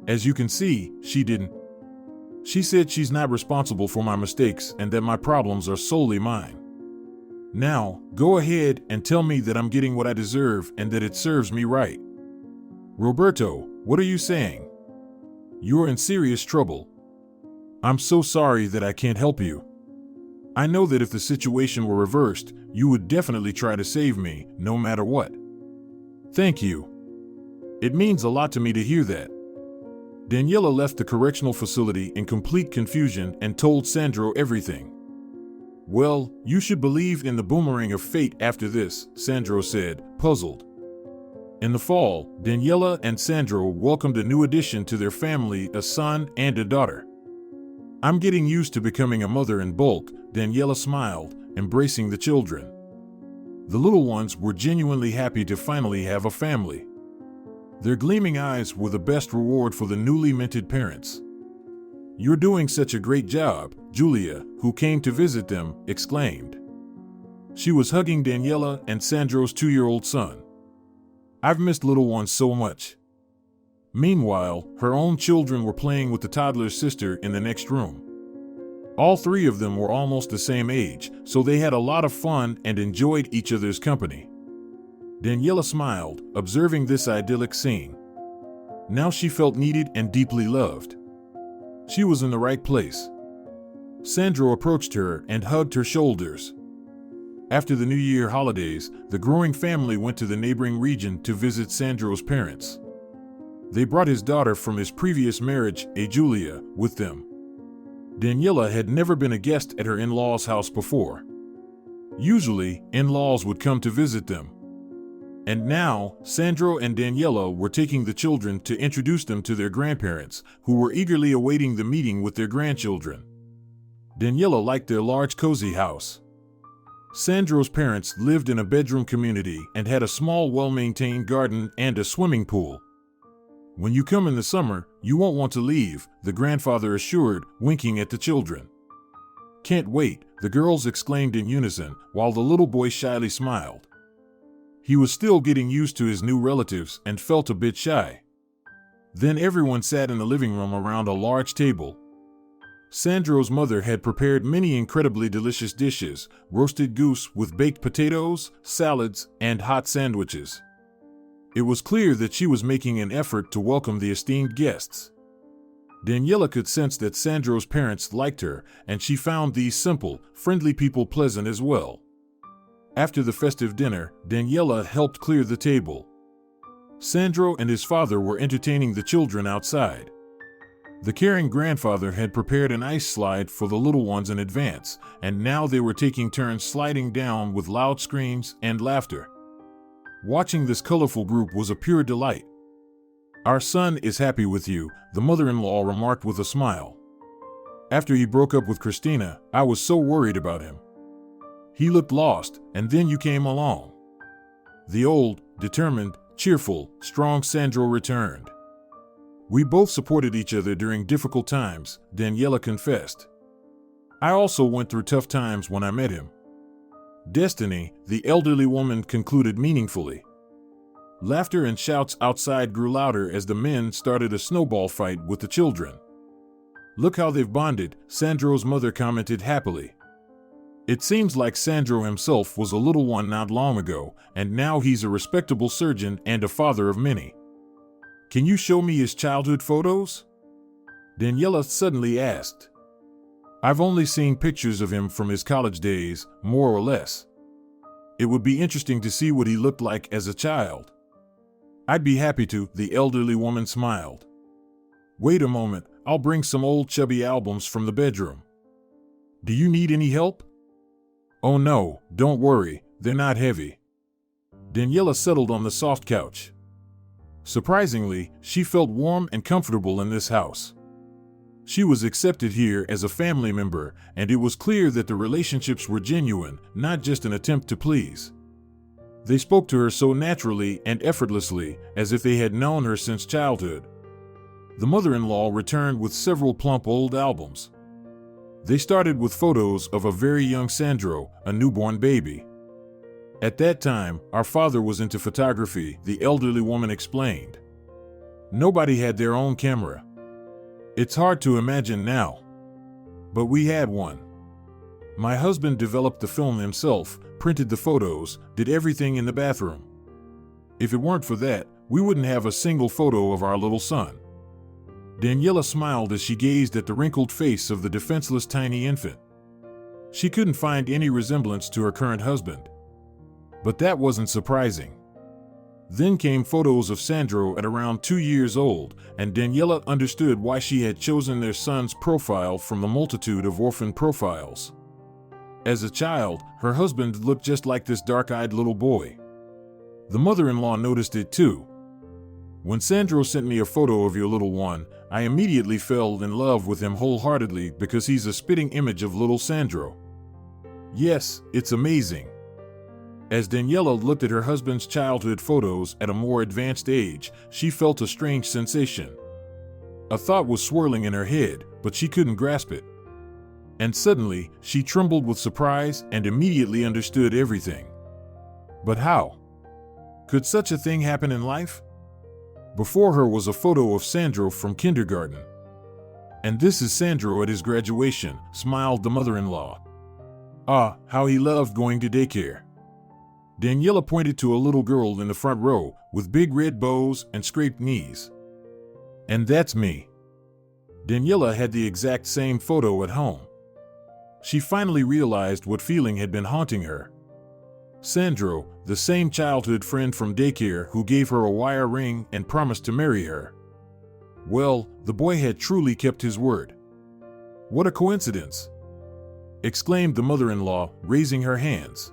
As you can see, she didn't. She said she's not responsible for my mistakes and that my problems are solely mine. Now, go ahead and tell me that I'm getting what I deserve and that it serves me right. Roberto, what are you saying? You're in serious trouble. I'm so sorry that I can't help you. I know that if the situation were reversed, you would definitely try to save me, no matter what. Thank you. It means a lot to me to hear that. Daniela left the correctional facility in complete confusion and told Sandro everything. Well, you should believe in the boomerang of fate after this, Sandro said, puzzled. In the fall, Daniela and Sandro welcomed a new addition to their family, a son and a daughter. I'm getting used to becoming a mother in bulk, Daniela smiled, embracing the children. The little ones were genuinely happy to finally have a family. Their gleaming eyes were the best reward for the newly minted parents. You're doing such a great job, Julia, who came to visit them, exclaimed. She was hugging Daniela and Sandro's 2-year-old son. I've missed little ones so much. Meanwhile, her own children were playing with the toddler's sister in the next room. All 3 of them were almost the same age, so they had a lot of fun and enjoyed each other's company. Daniela smiled, observing this idyllic scene. Now she felt needed and deeply loved. She was in the right place. Sandro approached her and hugged her shoulders. After the New Year holidays, the growing family went to the neighboring region to visit Sandro's parents. They brought his daughter from his previous marriage, Julia, with them. Daniela had never been a guest at her in-laws' house before. Usually, in-laws would come to visit them. And now, Sandro and Daniela were taking the children to introduce them to their grandparents, who were eagerly awaiting the meeting with their grandchildren. Daniela liked their large, cozy house. Sandro's parents lived in a bedroom community and had a small, well-maintained garden and a swimming pool. When you come in the summer, you won't want to leave, the grandfather assured, winking at the children. "Can't wait," the girls exclaimed in unison, while the little boy shyly smiled. He was still getting used to his new relatives and felt a bit shy. Then everyone sat in the living room around a large table. Sandro's mother had prepared many incredibly delicious dishes: roasted goose with baked potatoes, salads, and hot sandwiches. It was clear that she was making an effort to welcome the esteemed guests. Daniela could sense that Sandro's parents liked her, and she found these simple, friendly people pleasant as well. After the festive dinner, Daniela helped clear the table. Sandro and his father were entertaining the children outside. The caring grandfather had prepared an ice slide for the little ones in advance, and now they were taking turns sliding down with loud screams and laughter. Watching this colorful group was a pure delight. "Our son is happy with you," the mother-in-law remarked with a smile. "After he broke up with Christina, I was so worried about him. He looked lost, and then you came along." The old, determined, cheerful, strong Sandro returned. "We both supported each other during difficult times," Daniela confessed. "I also went through tough times when I met him." "Destiny," the elderly woman concluded meaningfully. Laughter and shouts outside grew louder as the men started a snowball fight with the children. "Look how they've bonded," Sandro's mother commented happily. "It seems like Sandro himself was a little one not long ago, and now he's a respectable surgeon and a father of many." "Can you show me his childhood photos?" Daniela suddenly asked. "I've only seen pictures of him from his college days, more or less. It would be interesting to see what he looked like as a child." "I'd be happy to," the elderly woman smiled. "Wait a moment, I'll bring some old chubby albums from the bedroom. Do you need any help?" "Oh no, don't worry, they're not heavy." Daniela settled on the soft couch. Surprisingly, she felt warm and comfortable in this house. She was accepted here as a family member, and it was clear that the relationships were genuine, not just an attempt to please. They spoke to her so naturally and effortlessly, as if they had known her since childhood. The mother-in-law returned with several plump old albums. They started with photos of a very young Sandro, a newborn baby. "At that time, our father was into photography," the elderly woman explained. "Nobody had their own camera. It's hard to imagine now. But we had one. My husband developed the film himself, printed the photos, did everything in the bathroom. If it weren't for that, we wouldn't have a single photo of our little son." Daniela smiled as she gazed at the wrinkled face of the defenseless tiny infant. She couldn't find any resemblance to her current husband. But that wasn't surprising. Then came photos of Sandro at around 2 years old, and Daniela understood why she had chosen their son's profile from the multitude of orphan profiles. As a child, her husband looked just like this dark-eyed little boy. The mother-in-law noticed it too. "When Sandro sent me a photo of your little one, I immediately fell in love with him wholeheartedly because he's a spitting image of little Sandro." Yes, it's amazing. As Daniela looked at her husband's childhood photos at a more advanced age, she felt a strange sensation. A thought was swirling in her head, but she couldn't grasp it. And suddenly, she trembled with surprise and immediately understood everything. But how? Could such a thing happen in life? Before her was a photo of Sandro from kindergarten. "And this is Sandro at his graduation," smiled the mother-in-law. "Ah, how he loved going to daycare." Daniela pointed to a little girl in the front row, with big red bows and scraped knees. "And that's me." Daniela had the exact same photo at home. She finally realized what feeling had been haunting her. Sandro, the same childhood friend from daycare who gave her a wire ring and promised to marry her. Well, the boy had truly kept his word. "What a coincidence!" exclaimed the mother-in-law, raising her hands.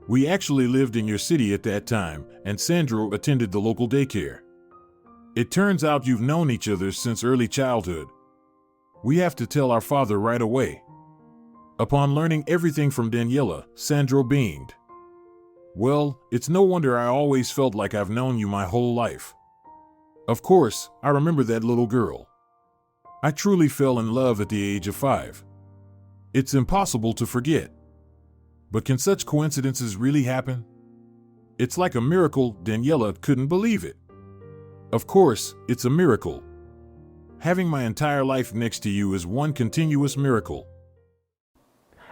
"We actually lived in your city at that time, and Sandro attended the local daycare. It turns out you've known each other since early childhood. We have to tell our father right away." Upon learning everything from Daniela, Sandro beamed. "Well, it's no wonder I always felt like I've known you my whole life. Of course, I remember that little girl. I truly fell in love at the age of 5. It's impossible to forget. But can such coincidences really happen? It's like a miracle. Daniela couldn't believe it. Of course, it's a miracle. Having my entire life next to you is one continuous miracle.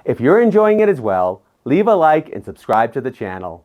If you're enjoying it as well, leave a like and subscribe to the channel.